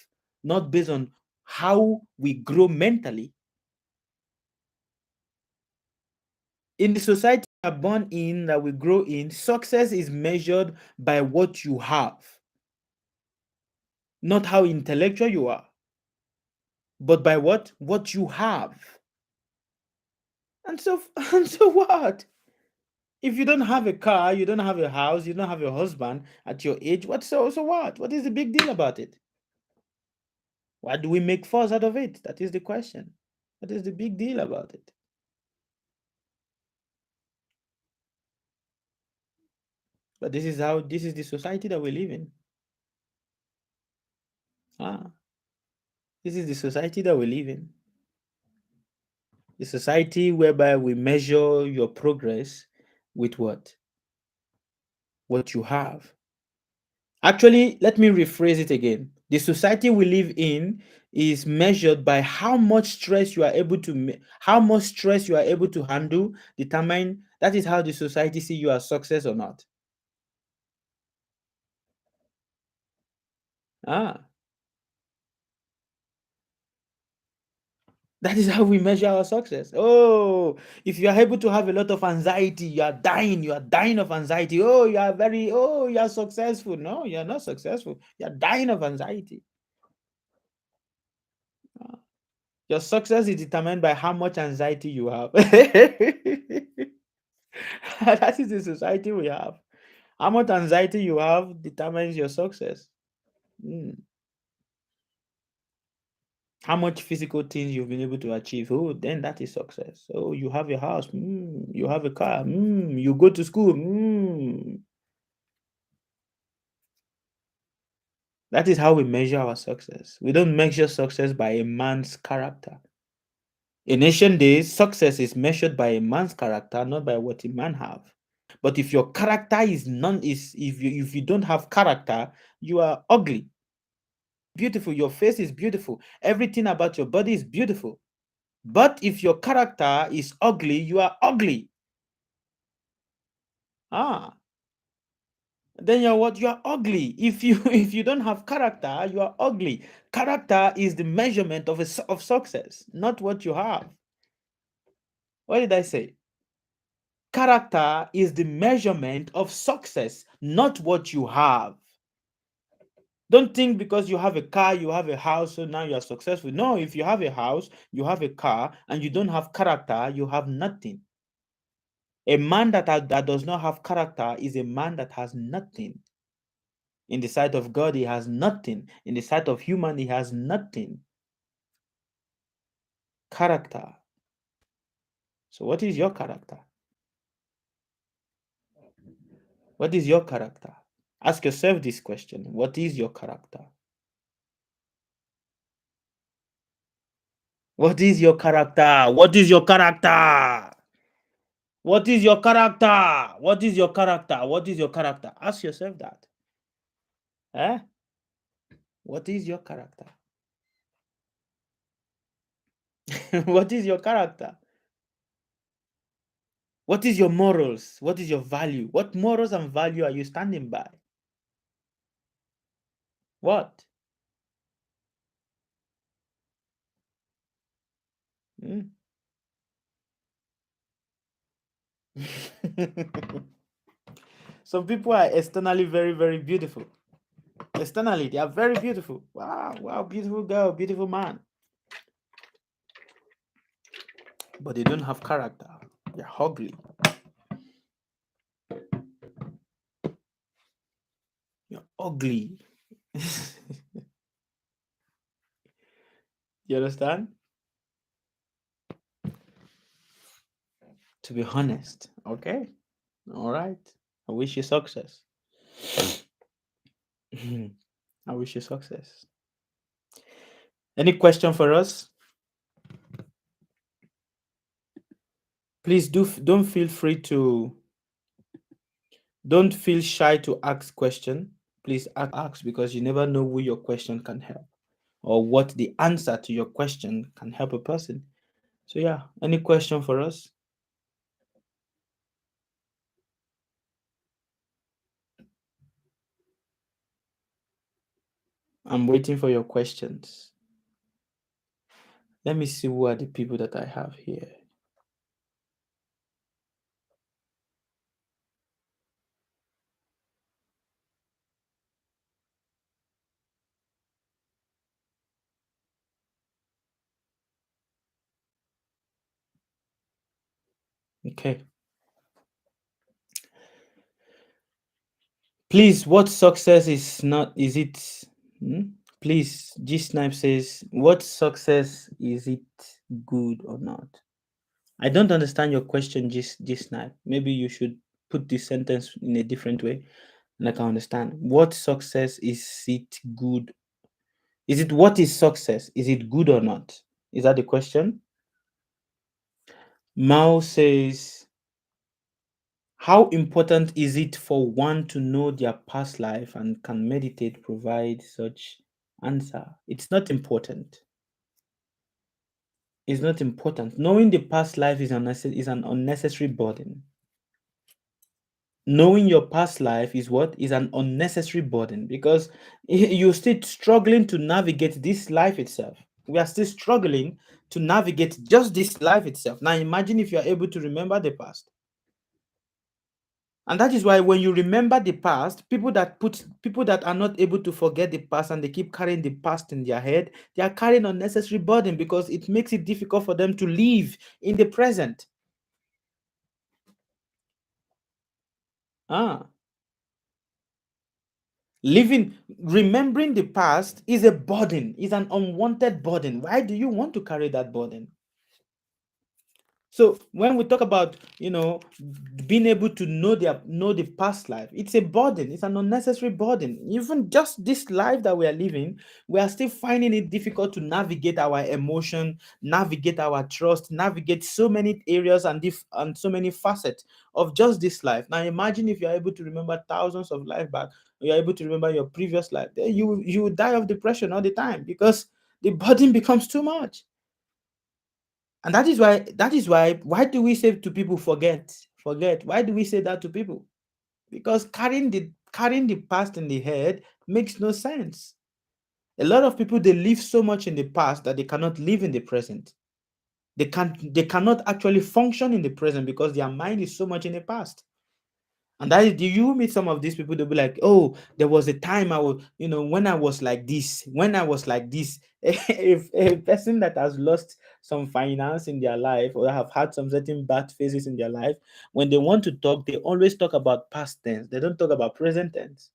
not based on how we grow mentally. In the society we are born in, that we grow in, success is measured by what you have, not how intellectual you are, but by what you have. And so and so what? If you don't have a car, you don't have a house, you don't have a husband at your age, so what? What is the big deal about it? Why do we make fuss out of it? That is the question. What is the big deal about it? But this is the society that we live in. Ah, this is the society that we live in. The society whereby we measure your progress with what? What you have. Actually, let me rephrase it again. The society we live in is measured by how much stress you are able to how much stress you are able to handle, determine that is how the society see you as success or not. Ah, that is how we measure our success. Oh, if you are able to have a lot of anxiety, you are dying of anxiety. Oh, you are successful. No, you are not successful. You are dying of anxiety. Ah, your success is determined by how much anxiety you have. That is the society we have. How much anxiety you have determines your success. Mm. How much physical things you've been able to achieve. Oh, then that is success. Oh, you have a house. You have a car. You go to school. That is how we measure our success. We don't measure success by a man's character. In ancient days, success is measured by a man's character, not by what a man have. But if your character is none is if you don't have character, you are ugly. Beautiful, your face is beautiful. Everything about your body is beautiful. But if your character is ugly, you are ugly. Ah, then you're what? You are ugly. If you if you don't have character, you are ugly. Character is the measurement of success, not what you have. What did I say? Character is the measurement of success, not what you have. Don't think because you have a car, you have a house, so now you are successful. No, if you have a house, you have a car, and you don't have character, you have nothing. A man that does not have character is a man that has nothing. In the sight of God, he has nothing. In the sight of human, he has nothing. Character. So, what is your character? What is your character? Ask yourself this question. What is your character? What is your character? What is your character? What is your character? What is your character? What is your character? Ask yourself that. Eh? What is your character? What is your character? What is your morals? What is your value? What morals and value are you standing by? What? Hmm? Some people are externally very, very beautiful. Externally, they are very beautiful. Wow, wow, beautiful girl, beautiful man. But they don't have character. They're ugly. You're ugly. You understand? To be honest. Okay. All right. I wish you success. I wish you success. Any question for us? Please don't feel free to don't feel shy to ask question. Please ask because you never know who your question can help or what the answer to your question can help a person. So yeah, any question for us? I'm waiting for your questions. Let me see who are the people that I have here. Okay. Please, what success is not, is it? Please, G Snipe says, what success is it good or not? I don't understand your question, G Snipe. Maybe you should put this sentence in a different way and I can understand. What success is it good? Is it what is success? Is it good or not? Is that the question? Mao says, how important is it for one to know their past life and can meditate provide such answer? It's not important. It's not important. Knowing the past life is an unnecessary burden. Knowing your past life is what? Is an unnecessary burden because you're still struggling to navigate this life itself. We are still struggling to navigate just this life itself. Now imagine if you are able to remember the past. And that is why when you remember the past, people that are not able to forget the past and they keep carrying the past in their head, they are carrying unnecessary burden because it makes it difficult for them to live in the present. Remembering the past is a burden, is an unwanted burden. Why do you want to carry that burden? So when we talk about, being able to know the past life, it's a burden. It's an unnecessary burden. Even just this life that we are living, we are still finding it difficult to navigate our emotion, navigate our trust, navigate so many areas and so many facets of just this life. Now imagine if you're able to remember thousands of life back, or you're able to remember your previous life, then you will die of depression all the time because the burden becomes too much. And why do we say to people forget? Why do we say that to people? Because carrying the past in the head makes no sense. A lot of people, they live so much in the past that they cannot live in the present. They cannot actually function in the present because their mind is so much in the past. And that is, do you meet some of these people? They'll be like, "Oh, there was a time I was, when I was like this, when I was like this." If a person that has lost some finance in their life or have had some certain bad phases in their life, when they want to talk, they always talk about past tense. They don't talk about present tense.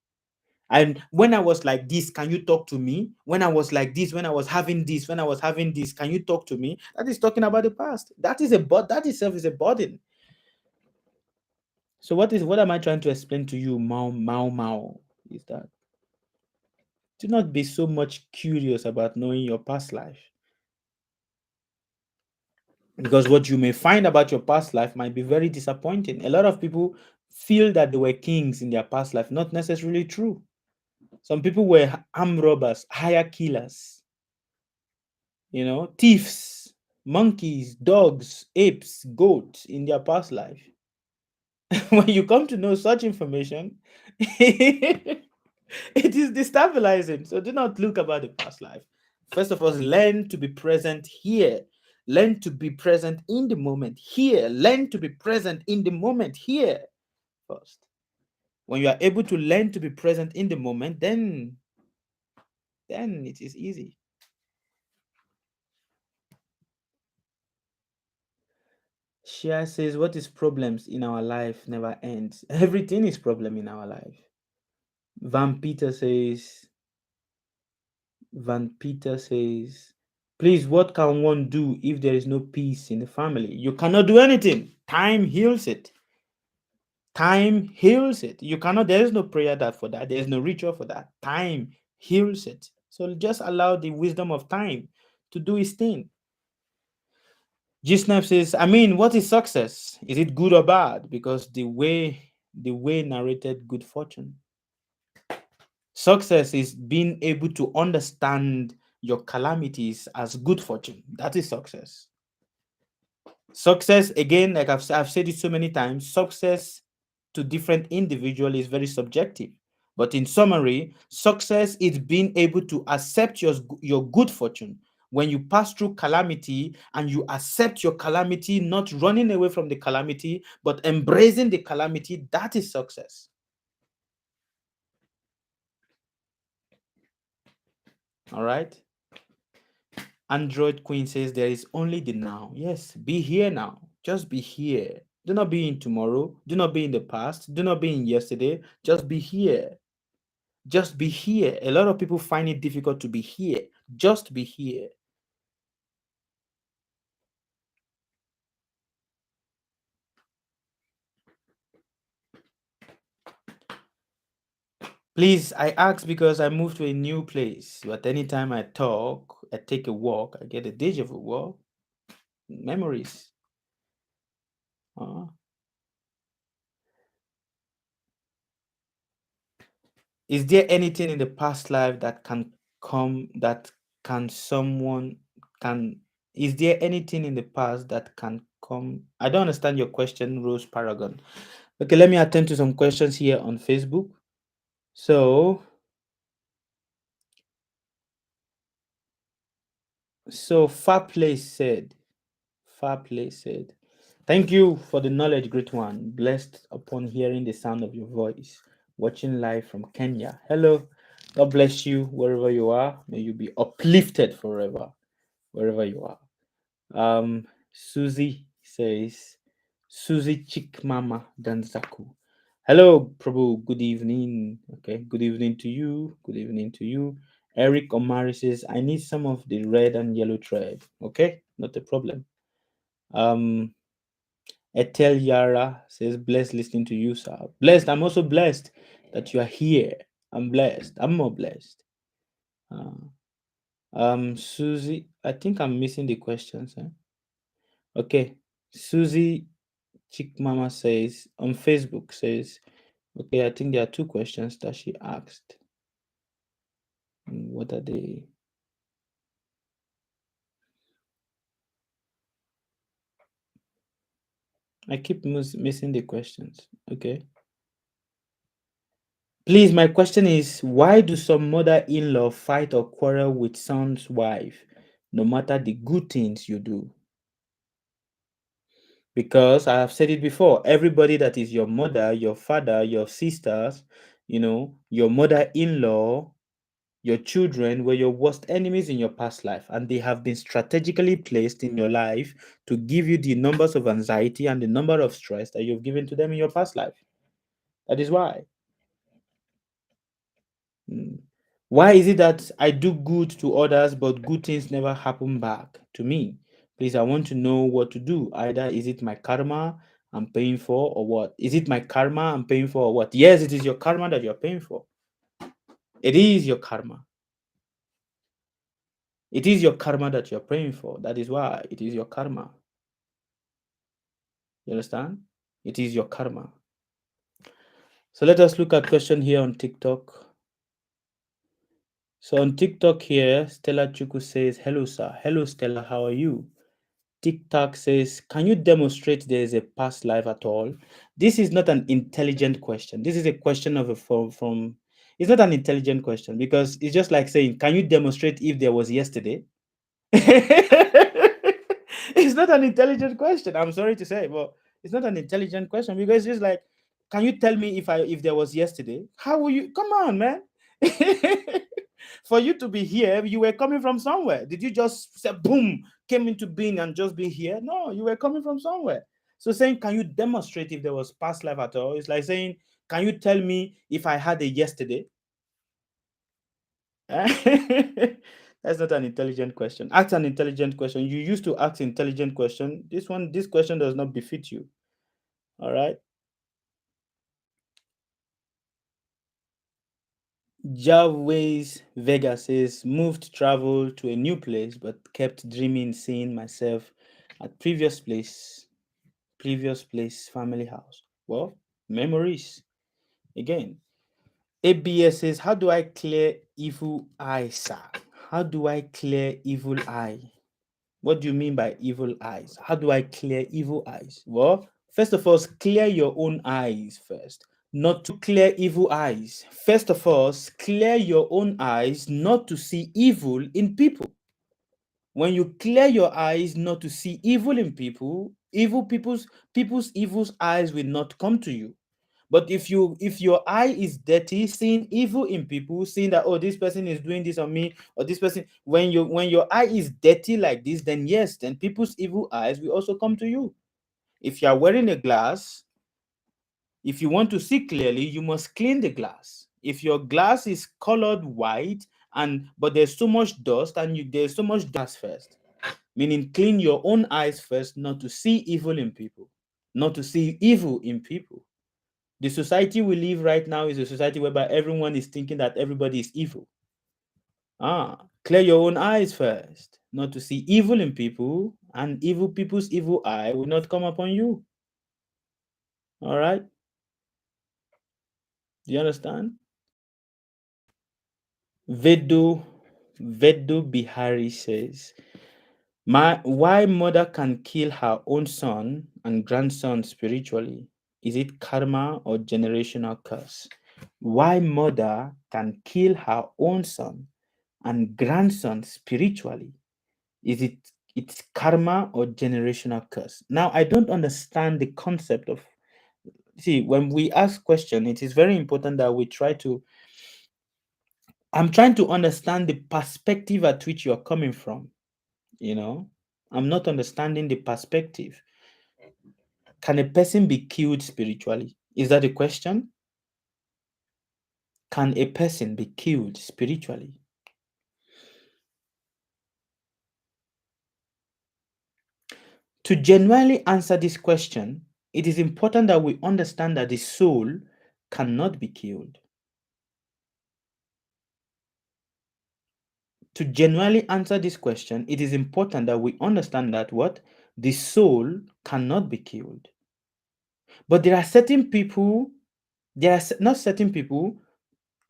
And when I was like this, can you talk to me? When I was like this, when I was having this, when I was having this, can you talk to me? That is talking about the past. That itself is a burden. So what am I trying to explain to you, Mao, is that do not be so much curious about knowing your past life. Because what you may find about your past life might be very disappointing. A lot of people feel that they were kings in their past life, not necessarily true. Some people were armed robbers, hire killers, thieves, monkeys, dogs, apes, goats in their past life. When you come to know such information, it is destabilizing. So do not look about the past life. First of all, learn to be present here. Learn to be present in the moment here. Learn to be present in the moment here first. When you are able to learn to be present in the moment, then it is easy. Shia says, what is problems in our life never ends. Everything is problem in our life. Van Peter says, please, what can one do if there is no peace in the family? You cannot do anything. Time heals it. Time heals it. You cannot, there is no prayer that for that. There is no ritual for that. Time heals it. So just allow the wisdom of time to do its thing. G-Snap says, what is success? Is it good or bad? Because the way narrated good fortune. Success is being able to understand your calamities as good fortune. That is success. Success, again, like I've said it so many times, success to different individuals is very subjective. But in summary, success is being able to accept your good fortune. When you pass through calamity and you accept your calamity, not running away from the calamity, but embracing the calamity, that is success. All right. Android Queen says there is only the now. Yes, be here now. Just be here. Do not be in tomorrow. Do not be in the past. Do not be in yesterday. Just be here. Just be here. A lot of people find it difficult to be here. Just be here. Please, I ask because I moved to a new place. But anytime I talk, I take a walk, I get a deja vu. Well, memories. Is there anything in the past life that can come that can someone can is there anything in the past that can come? I don't understand your question, Rose Paragon. Okay, let me attend to some questions here on Facebook. So Far Place said, thank you for the knowledge, great one. Blessed upon hearing the sound of your voice. Watching live from Kenya. Hello. God bless you wherever you are. May you be uplifted forever, wherever you are. Susie says, Susie Chikmama Danzaku. Hello, Prabhu. Good evening. Okay, good evening to you. Good evening to you. Eric Omari says, I need some of the red and yellow thread. Okay, not a problem. Etel Yara says, blessed listening to you, sir. Blessed. I'm also blessed that you are here. I'm blessed. I'm more blessed. Susie, I think I'm missing the questions. Okay. Susie Chickmama says on Facebook says, okay, I think there are two questions that she asked. What are they? I keep missing the questions. Okay. Please, my question is, why do some mother-in-law fight or quarrel with son's wife, no matter the good things you do? Because I have said it before, everybody that is your mother, your father, your sisters, your mother-in-law, your children were your worst enemies in your past life, and they have been strategically placed in your life to give you the numbers of anxiety and the number of stress that you've given to them in your past life. That is why. Mm. Why is it that I do good to others, but good things never happen back to me? Please, I want to know what to do. Either is it my karma I'm paying for, or what? Is it my karma I'm paying for, or what? Yes, it is your karma that you're paying for. It is your karma. It is your karma that you're praying for. That is why it is your karma. You understand? It is your karma. So let us look at question here on TikTok. So on TikTok here, Stella Chuku says, "Hello, sir. Hello, Stella. How are you?" TikTok says, "Can you demonstrate there is a past life at all?" This is not an intelligent question. This is a question of a from. It's not an intelligent question because it's just like saying, "Can you demonstrate if there was yesterday?" It's not an intelligent question. I'm sorry to say, but it's not an intelligent question because it's like, "Can you tell me if there was yesterday?" How will you? Come on, man. For you to be here, you were coming from somewhere. Did you just say boom, came into being and just be here? No, you were coming from somewhere. So saying, "Can you demonstrate if there was past life at all?" It's like saying, "Can you tell me if I had a yesterday?" That's not an intelligent question. Ask an intelligent question. You used to ask intelligent question. This question does not befit you. All right. Javways Vega says, "Moved travel to a new place, but kept dreaming seeing myself at previous place, family house." Well, memories again. ABS says, "How do I clear evil eye, sir? How do I clear evil eye?" What do you mean by evil eyes? How do I clear evil eyes? Well, first of all, clear your own eyes first, not to clear evil eyes. First of all, clear your own eyes not to see evil in people. When you clear your eyes not to see evil in people, people's evil's eyes will not come to you. But if your eye is dirty, seeing evil in people, seeing that, oh, this person is doing this on me, or this person, when your eye is dirty like this, then yes, then people's evil eyes will also come to you. If you are wearing a glass, if you want to see clearly, you must clean the glass. If your glass is colored white and but there's so much dust and there's so much dust first, meaning clean your own eyes first, not to see evil in people, not to see evil in people. The society we live right now is a society whereby everyone is thinking that everybody is evil. Clear your own eyes first, not to see evil in people, and evil people's evil eye will not come upon you. All right? Do you understand? Vedo Vedo Bihari says, why mother can kill her own son and grandson spiritually? Is it karma or generational curse? Why mother can kill her own son and grandson spiritually? Is it's karma or generational curse? Now I don't understand the concept of, see, when we ask question, it is very important that we try to, I'm trying to understand the perspective at which you're coming from. You know, I'm not understanding the perspective. Can a person be killed spiritually? Is that a question? Can a person be killed spiritually? To genuinely answer this question, it is important that we understand that the soul cannot be killed. To genuinely answer this question, it is important that we understand that what? The soul cannot be killed. But there are certain people, not certain people,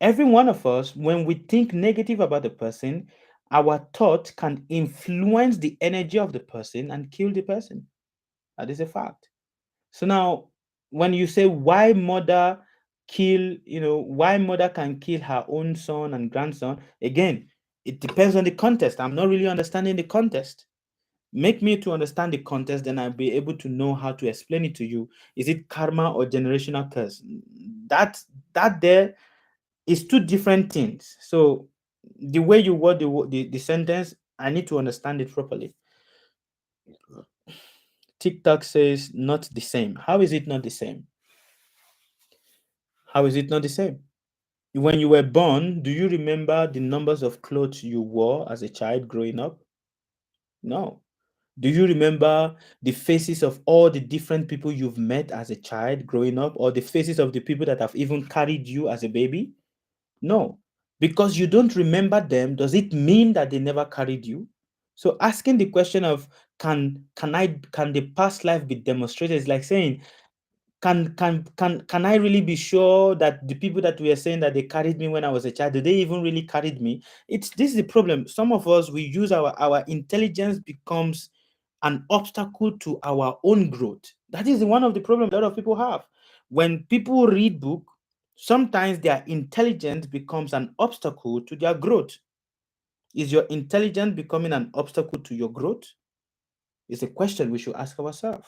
every one of us, when we think negative about the person, our thought can influence the energy of the person and kill the person. That is a fact. So now, when you say why mother kill, why mother can kill her own son and grandson. Again, it depends on the context. I'm not really understanding the context. Make me to understand the context, then I'll be able to know how to explain it to you. Is it karma or generational curse? That there is two different things. So the way you word the sentence, I need to understand it properly. TikTok says not the same. How is it not the same? How is it not the same? When you were born, do you remember the numbers of clothes you wore as a child growing up? No. Do you remember the faces of all the different people you've met as a child growing up, or the faces of the people that have even carried you as a baby? No. Because you don't remember them, does it mean that they never carried you? So asking the question of can the past life be demonstrated is like saying, can I really be sure that the people that we are saying that they carried me when I was a child, do they even really carried me? This is the problem. Some of us, we use our intelligence becomes an obstacle to our own growth. That is one of the problems a lot of people have. When people read book, sometimes their intelligence becomes an obstacle to their growth. Is your intelligence becoming an obstacle to your growth? Is a question we should ask ourselves.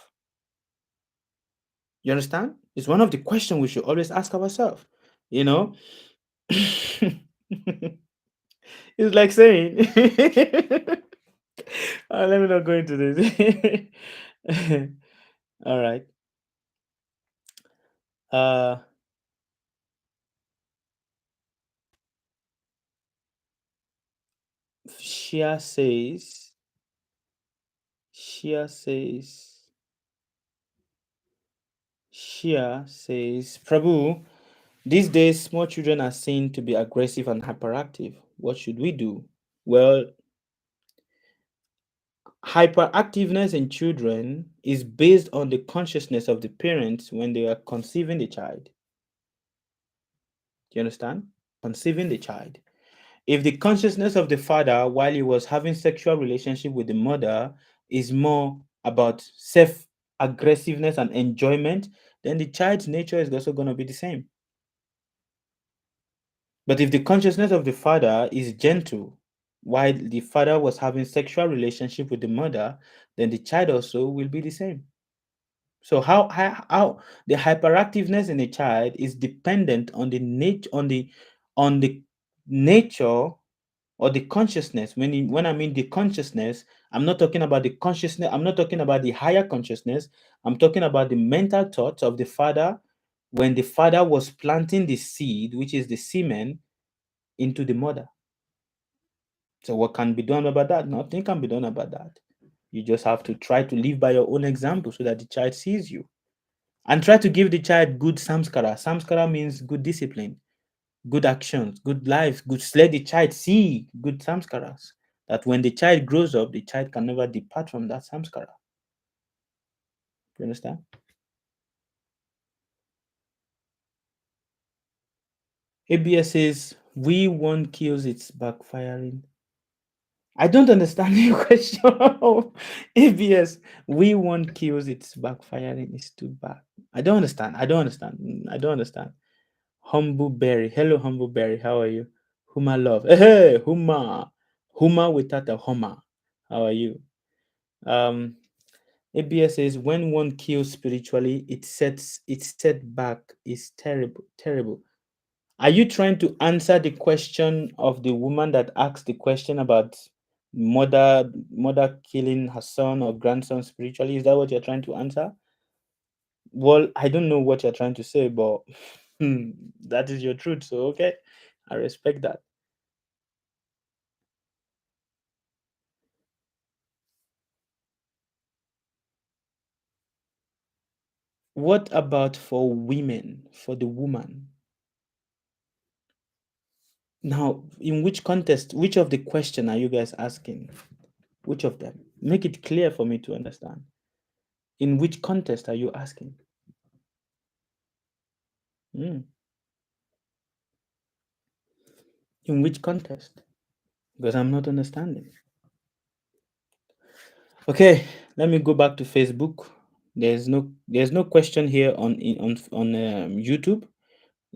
You understand? It's one of the questions we should always ask ourselves. You know, it's like saying, let me not go into this. All right. Uh, Shia says, Shia says, Shia says, Prabhu, these days small children are seen to be aggressive and hyperactive. What should we do? Well, hyperactiveness in children is based on the consciousness of the parents when they are conceiving the child. Do you understand? Conceiving the child. If the consciousness of the father while he was having sexual relationship with the mother is more about self aggressiveness and enjoyment, then the child's nature is also going to be the same. But if the consciousness of the father is gentle while the father was having sexual relationship with the mother, then the child also will be the same. So how the hyperactiveness in a child is dependent on the nature or the consciousness. When I mean the consciousness, I'm not talking about the consciousness. I'm not talking about the higher consciousness. I'm talking about the mental thoughts of the father when the father was planting the seed, which is the semen, into the mother. So what can be done about that? Nothing can be done about that. You just have to try to live by your own example so that the child sees you. And try to give the child good samskara. Samskara means good discipline, good actions, good life, good. Let the child see good samskaras. That when the child grows up, the child can never depart from that samskara. You understand? ABS says we one kills its backfiring. I don't understand your question. ABS, we one kills its backfiring is too bad. I don't understand. I don't understand. I don't understand. Humble Berry. Hello, Humble Berry. How are you? Huma love. Hey, Huma. Huma without a Homa. How are you? Um, ABS says when one kills spiritually, its setback is terrible. Terrible. Are you trying to answer the question of the woman that asked the question about mother killing her son or grandson spiritually? Is that what you're trying to answer? Well, I don't know what you're trying to say, but that is your truth. So okay, I respect that. What about for women, for the woman? Now, in which context, which of the question are you guys asking? Which of them? Make it clear for me to understand. In which context are you asking? Hmm. In which context? Because I'm not understanding. Okay, let me go back to Facebook. There's no question here on YouTube.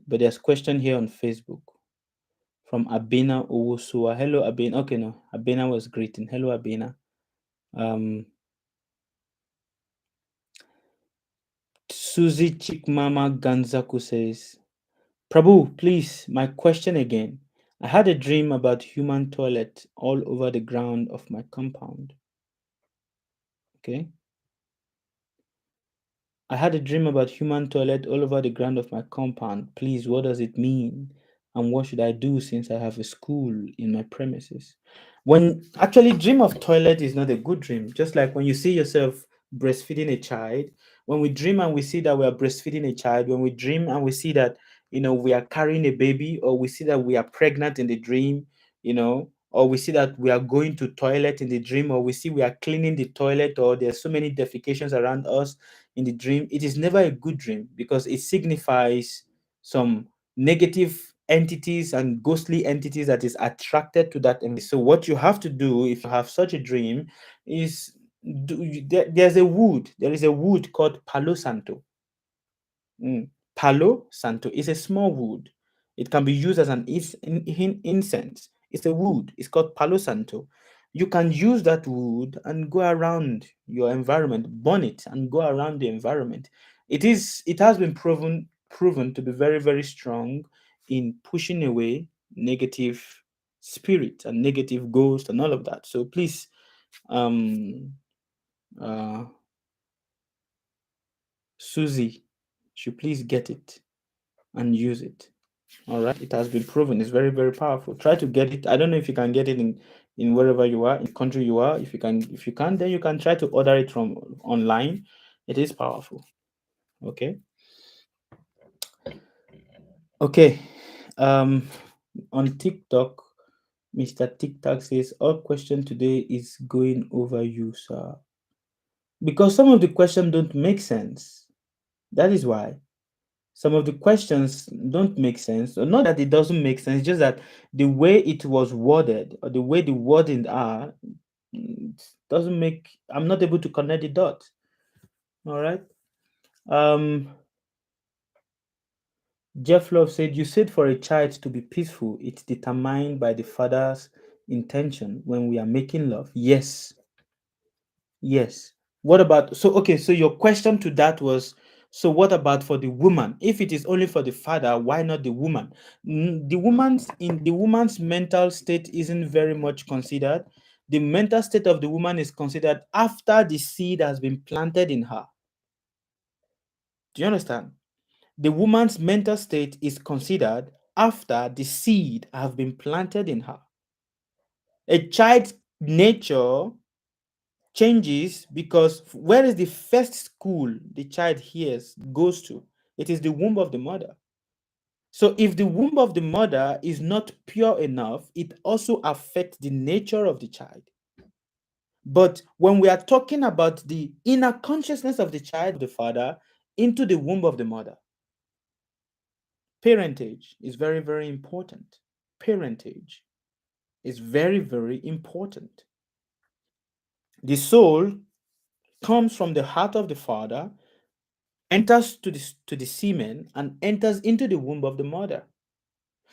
But there's question here on Facebook from Abena Owosua. Hello, Abena. Okay, no, Abena was greeting. Hello, Abena. Um, Susie Chikmama Ganzaku says, Prabhu, please, my question again. I had a dream about human toilet all over the ground of my compound. Okay. I had a dream about human toilet all over the ground of my compound. Please, what does it mean? And what should I do since I have a school in my premises? When actually dream of toilet is not a good dream. Just like when you see yourself breastfeeding a child, when we dream and we see that we are breastfeeding a child, when we dream and we see that we are carrying a baby, or we see that we are pregnant in the dream, or we see that we are going to toilet in the dream, or we see we are cleaning the toilet, or there's so many defecations around us in the dream, it is never a good dream because it signifies some negative entities and ghostly entities that is attracted to that entity. So what you have to do if you have such a dream is there is a wood called Palo Santo. Palo Santo is a small wood. It can be used as an incense. It's a wood. It's called Palo Santo. You can use that wood and go around your environment, burn it and go around the environment. It has been proven to be very, very strong in pushing away negative spirit and negative ghost and all of that. So please, um uh Susie, should please get it and use it. All right, it has been proven. It's very, very powerful. Try to get it. I don't know if you can get it in wherever you are, in the country you are. If you can, then you can try to order it from online. It is powerful. Okay. Okay. Um, on TikTok, Mr. TikTok says all question today is going over you, sir, because some of the questions don't make sense. That is why. Some of the questions don't make sense, or not that it doesn't make sense, just that the way it was worded or the way the wording are doesn't make. I'm not able to connect the dots. All right. Um, Jeff Love said, "You said for a child to be peaceful, it's determined by the father's intention when we are making love." Yes, yes. What about okay, so your question to that was, so what about for the woman? If it is only for the father, why not the woman? The woman's mental state isn't very much considered. The mental state of the woman is considered after the seed has been planted in her. Do you understand? The woman's mental state is considered after the seed have been planted in her. A child's nature changes because where is the first school the child hears goes to? It is the womb of the mother. So if the womb of the mother is not pure enough, it also affects the nature of the child. But when we are talking about the inner consciousness of the child, the father, into the womb of the mother, parentage is very, very important. Parentage is very, very important. The soul comes from the heart of the father, enters to the semen, and enters into the womb of the mother.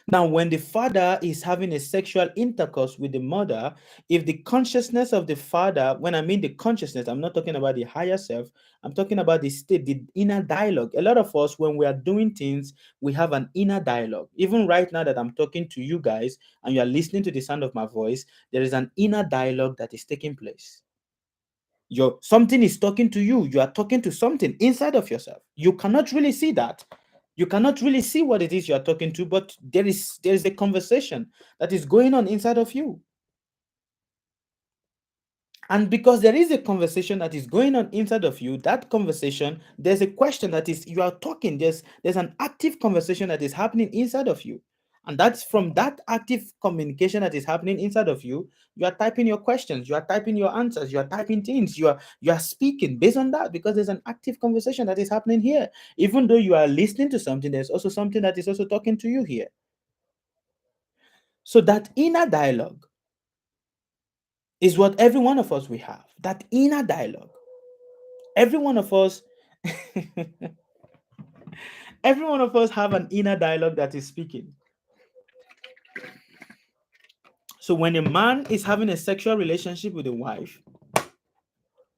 Now, when the father is having a sexual intercourse with the mother, if the consciousness of the father, when I mean the consciousness, I'm not talking about the higher self, I'm talking about the state, the inner dialogue. A lot of us, when we are doing things, we have an inner dialogue. Even right now that I'm talking to you guys and you are listening to the sound of my voice, there is an inner dialogue that is taking place. Something is talking to you. You are talking to something inside of yourself. You cannot really see that. You cannot really see what it is you are talking to, but there is a conversation that is going on inside of you. And because there is a conversation that is going on inside of you, that conversation, there's a question that is you are talking. There's an active conversation that is happening inside of you. And that's from that active communication that is happening inside of you, you are typing your questions, you are typing your answers, you are typing things, you are speaking based on that because there's an active conversation that is happening here. Even though you are listening to something, there's also something that is also talking to you here. So that inner dialogue is what every one of us we have. That inner dialogue. Every one of us Every one of us have an inner dialogue that is speaking. So when a man is having a sexual relationship with a wife,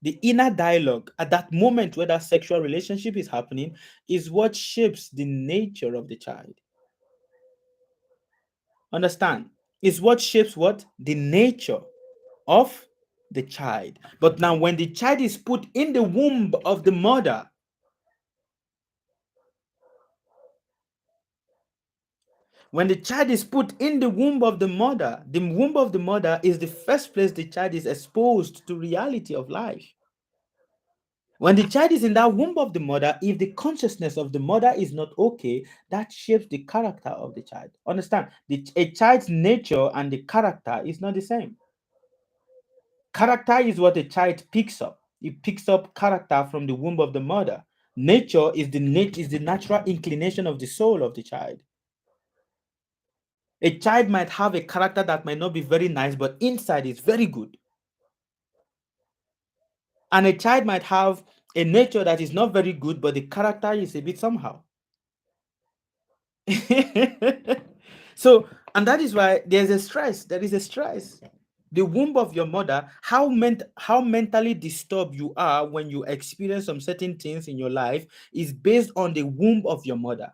the inner dialogue at that moment where that sexual relationship is happening is what shapes the nature of the child. Understand? Is what shapes what? The nature of the child. But now, when the child is put in the womb of the mother, when the child is put in the womb of the mother is the first place the child is exposed to reality of life. When the child is in that womb of the mother, if the consciousness of the mother is not okay, that shapes the character of the child. Understand? A child's nature and the character is not the same. Character is what a child picks up. It picks up character from the womb of the mother. Nature is the natural inclination of the soul of the child. A child might have a character that might not be very nice, but inside is very good. And a child might have a nature that is not very good, but the character is a bit somehow. So, and that is why there's a stress. There is a stress. The womb of your mother, how mentally disturbed you are when you experience some certain things in your life is based on the womb of your mother.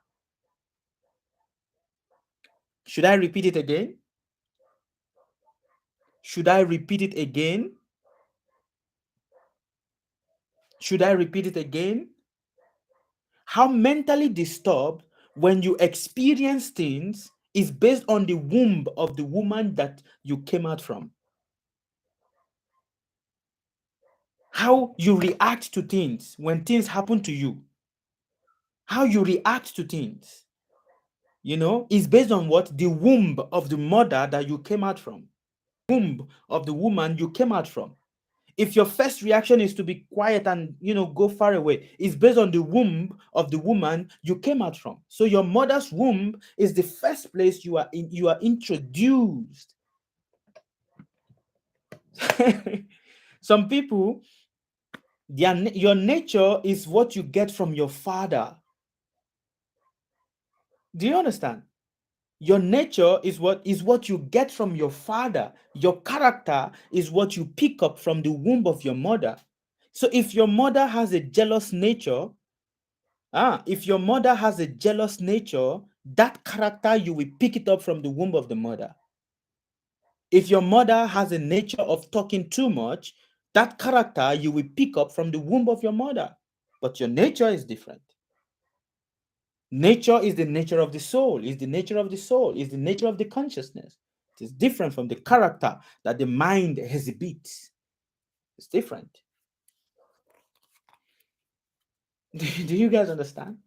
Should I repeat it again? Should I repeat it again? Should I repeat it again? How mentally disturbed when you experience things is based on the womb of the woman that you came out from. How you react to things when things happen to you, how you react to things, is based on what? The womb of the mother that you came out from, womb of the woman you came out from. If your first reaction is to be quiet and go far away, it's based on the womb of the woman you came out from. So your mother's womb is the first place you are introduced. Some people, your nature is what you get from your father. Do you understand? Your nature is what you get from your father. Your character is what you pick up from the womb of your mother. So if your mother has a jealous nature, if your mother has a jealous nature, that character you will pick it up from the womb of the mother. If your mother has a nature of talking too much, that character you will pick up from the womb of your mother. But your nature is different. Nature is the nature of the soul, is the nature of the soul, is the nature of the consciousness. It is different from the character that the mind exhibits. It's different. Do you guys understand?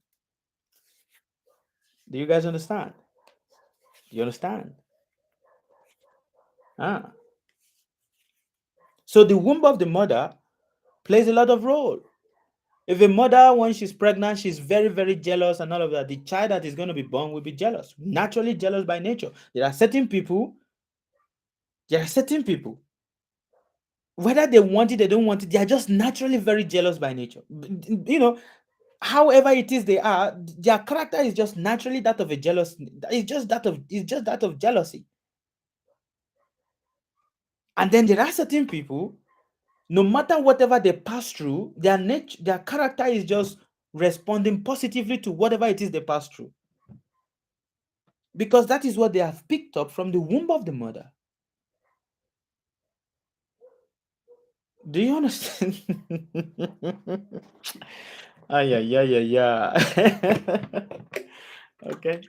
Do you guys understand? Do you understand? So the womb of the mother plays a lot of role. If a mother, when she's pregnant, she's very, very jealous and all of that, the child that is going to be born will be jealous, naturally jealous by nature. There are certain people, whether they want it, they don't want it, they are just naturally very jealous by nature. However it is they are, their character is just naturally that of a jealous. It's just that of jealousy. And then there are certain people, no matter whatever they pass through, their character is just responding positively to whatever it is they pass through. Because that is what they have picked up from the womb of the mother. Do you understand? Yeah. Okay.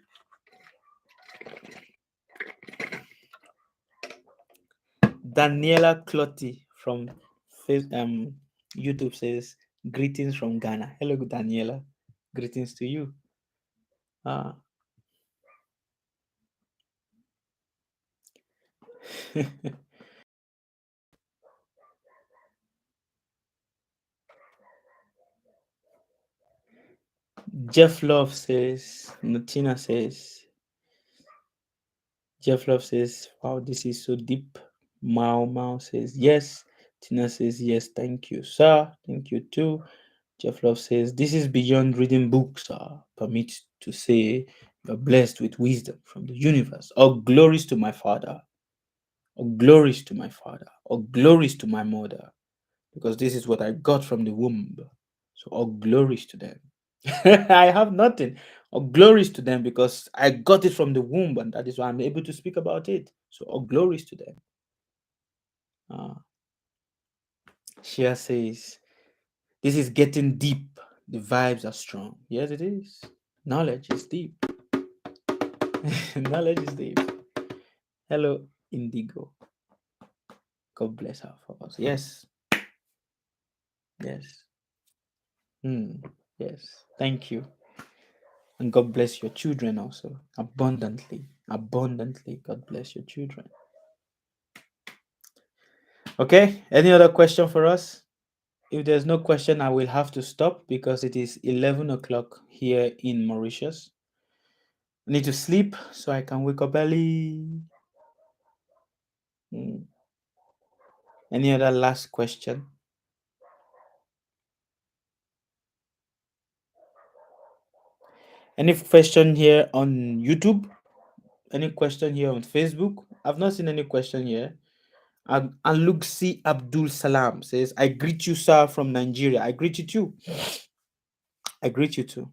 Daniela Clotti from YouTube says, greetings from Ghana. Hello, Daniela. Greetings to you. Jeff Love says, Natina says, Jeff Love says, wow, this is so deep. Mao says, yes. Tina says, yes, thank you, sir. Thank you too. Jeff Love says, this is beyond reading books, sir. permit to say you're blessed with wisdom from the universe. All glories to my father, all glories to my father, all glories to my mother, because this is what I got from the womb. So all glories to them. I have nothing. All glories to them because I got it from the womb, and that is why I'm able to speak about it. So all glories to them. Uh, Shia says, this is getting deep. The vibes are strong. Yes, it is. Knowledge is deep. Knowledge is deep. Hello, Indigo. God bless her for us. Yes, yes. Hmm. Yes. Thank you. And God bless your children also. Abundantly. Abundantly. God bless your children. Okay. Any other question for us? If there's no question, I will have to stop because it is 11 o'clock here in Mauritius. I need to sleep so I can wake up early. Hmm. Any other last question? Any question here on YouTube? Any question here on Facebook? I've not seen any question here. Aluxi Abdul Salam says, I greet you, sir, from Nigeria. I greet you too. I greet you too.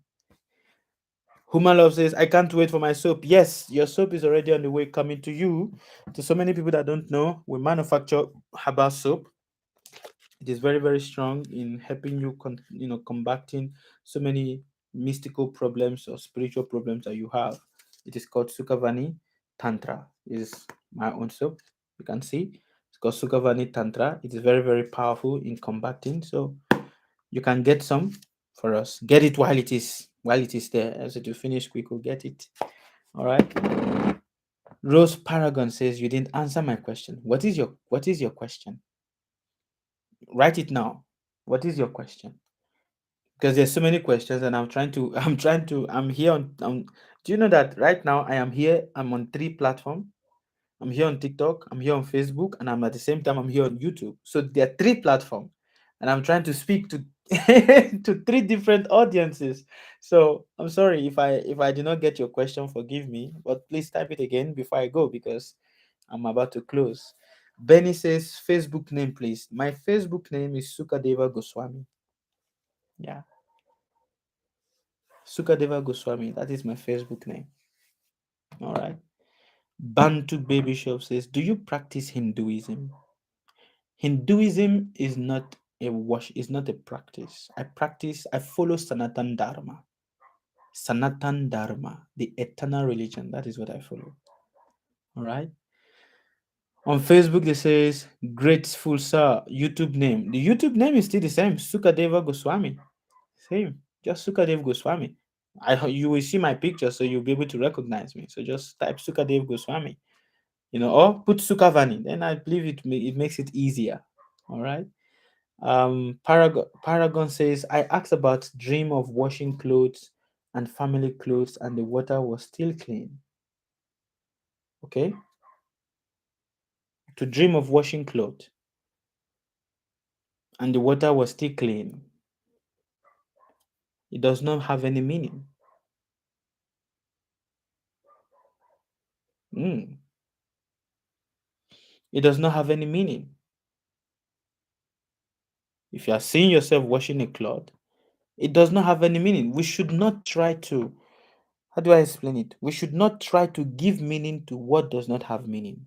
Humalov says, I can't wait for my soap. Yes, your soap is already on the way coming to you. To so many people that don't know, we manufacture herbal soap. It is very, very strong in helping you, combating so many mystical problems or spiritual problems that you have. It is called Sukhavani Tantra. It is my own soap. You can see it's called Sukhavani Tantra. It is very, very powerful in combating. So you can get some for us. Get it while it is there. As it will finish quick, we'll get it. All right. Rose Paragon says you didn't answer my question. What is your question? Write it now. What is your question? Because there's so many questions and I'm here on do you know that right now I'm on three platforms. I'm here on TikTok, I'm here on Facebook, and I'm at the same time I'm here on YouTube. So there are three platforms, and I'm trying to speak to to three different audiences. So I'm sorry if I did not get your question, forgive me, but please type it again before I go because I'm about to close. Benny says Facebook name, please. My Facebook name is Sukadeva Goswami. Yeah, Sukadeva Goswami. That is my Facebook name. All right. Bantu Baby Shop says, do you practice Hinduism? Hinduism is not a practice. I follow Sanatan Dharma. Sanatan Dharma, the eternal religion. That is what I follow. All right. On Facebook, they says, grateful sir, YouTube name. The YouTube name is still the same, Sukadeva Goswami. Same, just Sukadev Goswami. You will see my picture, so you'll be able to recognize me. So just type Sukadev Goswami, or put Sukavani. Then I believe it makes it easier. All right. Paragon says, I asked about dream of washing clothes and family clothes, and the water was still clean. Okay, to dream of washing clothes and the water was still clean, it does not have any meaning. Mm. It does not have any meaning. If you are seeing yourself washing a cloth, it does not have any meaning. We should not try to, how do I explain it? We should not try to give meaning to what does not have meaning.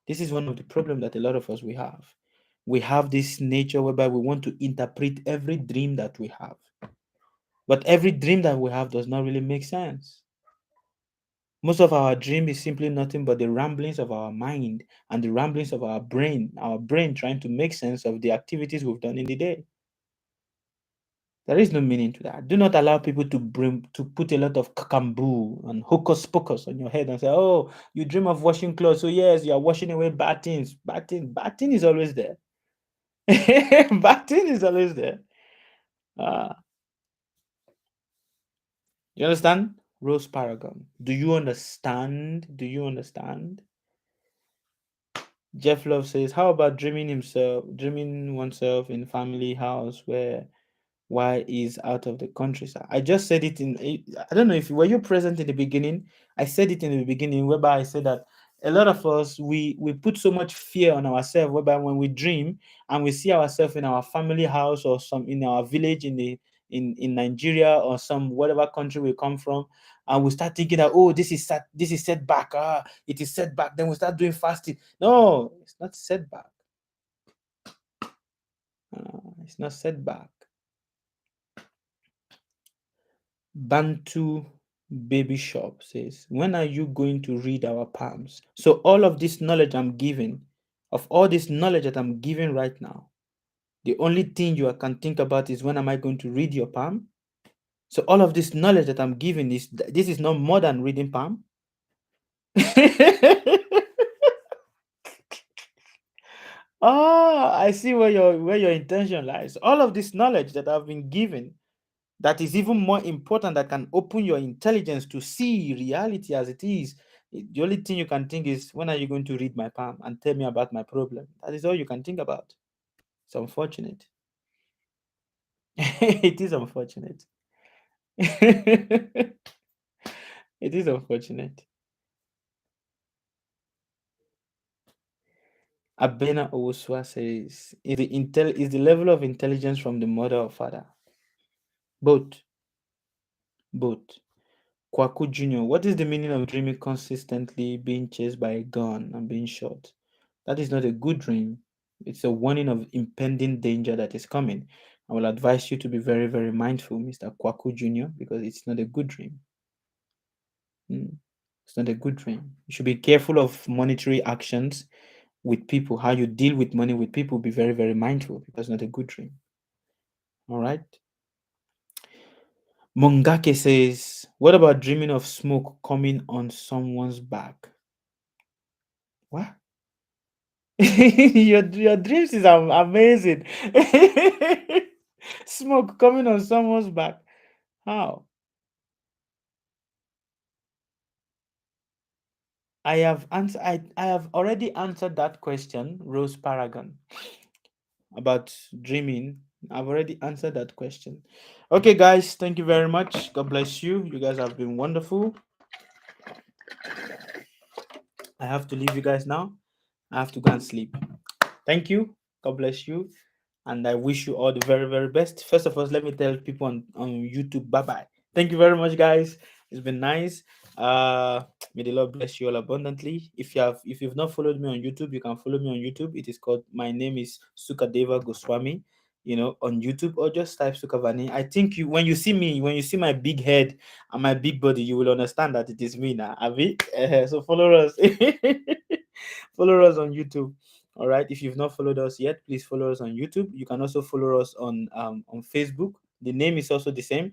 This is one of the problems that a lot of us we have. We have this nature whereby we want to interpret every dream that we have. But every dream that we have does not really make sense. Most of our dream is simply nothing but the ramblings of our mind and the ramblings of our brain trying to make sense of the activities we've done in the day. There is no meaning to that. Do not allow people to put a lot of kakamboo and hocus pocus on your head and say, "Oh, you dream of washing clothes, so yes, you are washing away bad things." Bad thing is always there. Bad thing is always there. Uh, you understand, Rose Paragon? Do you understand? Do you understand? Jeff Love says, "How about dreaming oneself in family house where why he's out of the country, sir. I just said it in, I don't know if were you present in the beginning. I said it in the beginning, whereby I said that a lot of us we put so much fear on ourselves, whereby when we dream and we see ourselves in our family house or some in our village in the in Nigeria or some whatever country we come from, and we start thinking that, oh, this is setback, it is setback. Then we start doing fasting. No, it's not setback. It's not setback. Bantu Baby Shop says, when are you going to read our palms? So all of this knowledge I'm giving, of all this knowledge that I'm giving right now, the only thing you can think about is when am I going to read your palm? So all of this knowledge that I'm giving is this is not more than reading palm. Oh, I see where your intention lies. All of this knowledge that I've been given, that is even more important, that can open your intelligence to see reality as it is. The only thing you can think is, when are you going to read my palm and tell me about my problem? That is all you can think about. It's unfortunate. It is unfortunate. It is unfortunate. Abena Owoswa says, is the level of intelligence from the mother or father? Both. Both. Kwaku Jr., what is the meaning of dreaming consistently, being chased by a gun and being shot? That is not a good dream. It's a warning of impending danger that is coming. I will advise you to be very, very mindful, Mr. Kwaku Jr., because it's not a good dream. It's not a good dream. You should be careful of monetary actions with people, how you deal with money with people. Be very, very mindful, because it's not a good dream. All right. Mongake says, what about dreaming of smoke coming on someone's back? What? Your dreams is amazing. Smoke coming on someone's back. How? I have already answered that question, Rose Paragon, about dreaming. I've already answered that question. Okay, guys, thank you very much. God bless you. You guys have been wonderful. I have to leave you guys now. I have to go and sleep. Thank you. God bless you. And I wish you all the very, very best. First of all, let me tell people on YouTube, bye bye. Thank you very much, guys. It's been nice. May the Lord bless you all abundantly. If you've not followed me on YouTube, you can follow me on YouTube. It is called, my name is Sukadeva Goswami, on YouTube, or just type Sukavani. I think you when you see me, when you see my big head and my big body, you will understand that it is me now. Abi? So follow us. Follow us on YouTube. All right. If you've not followed us yet, please follow us on YouTube. You can also follow us on Facebook. The name is also the same.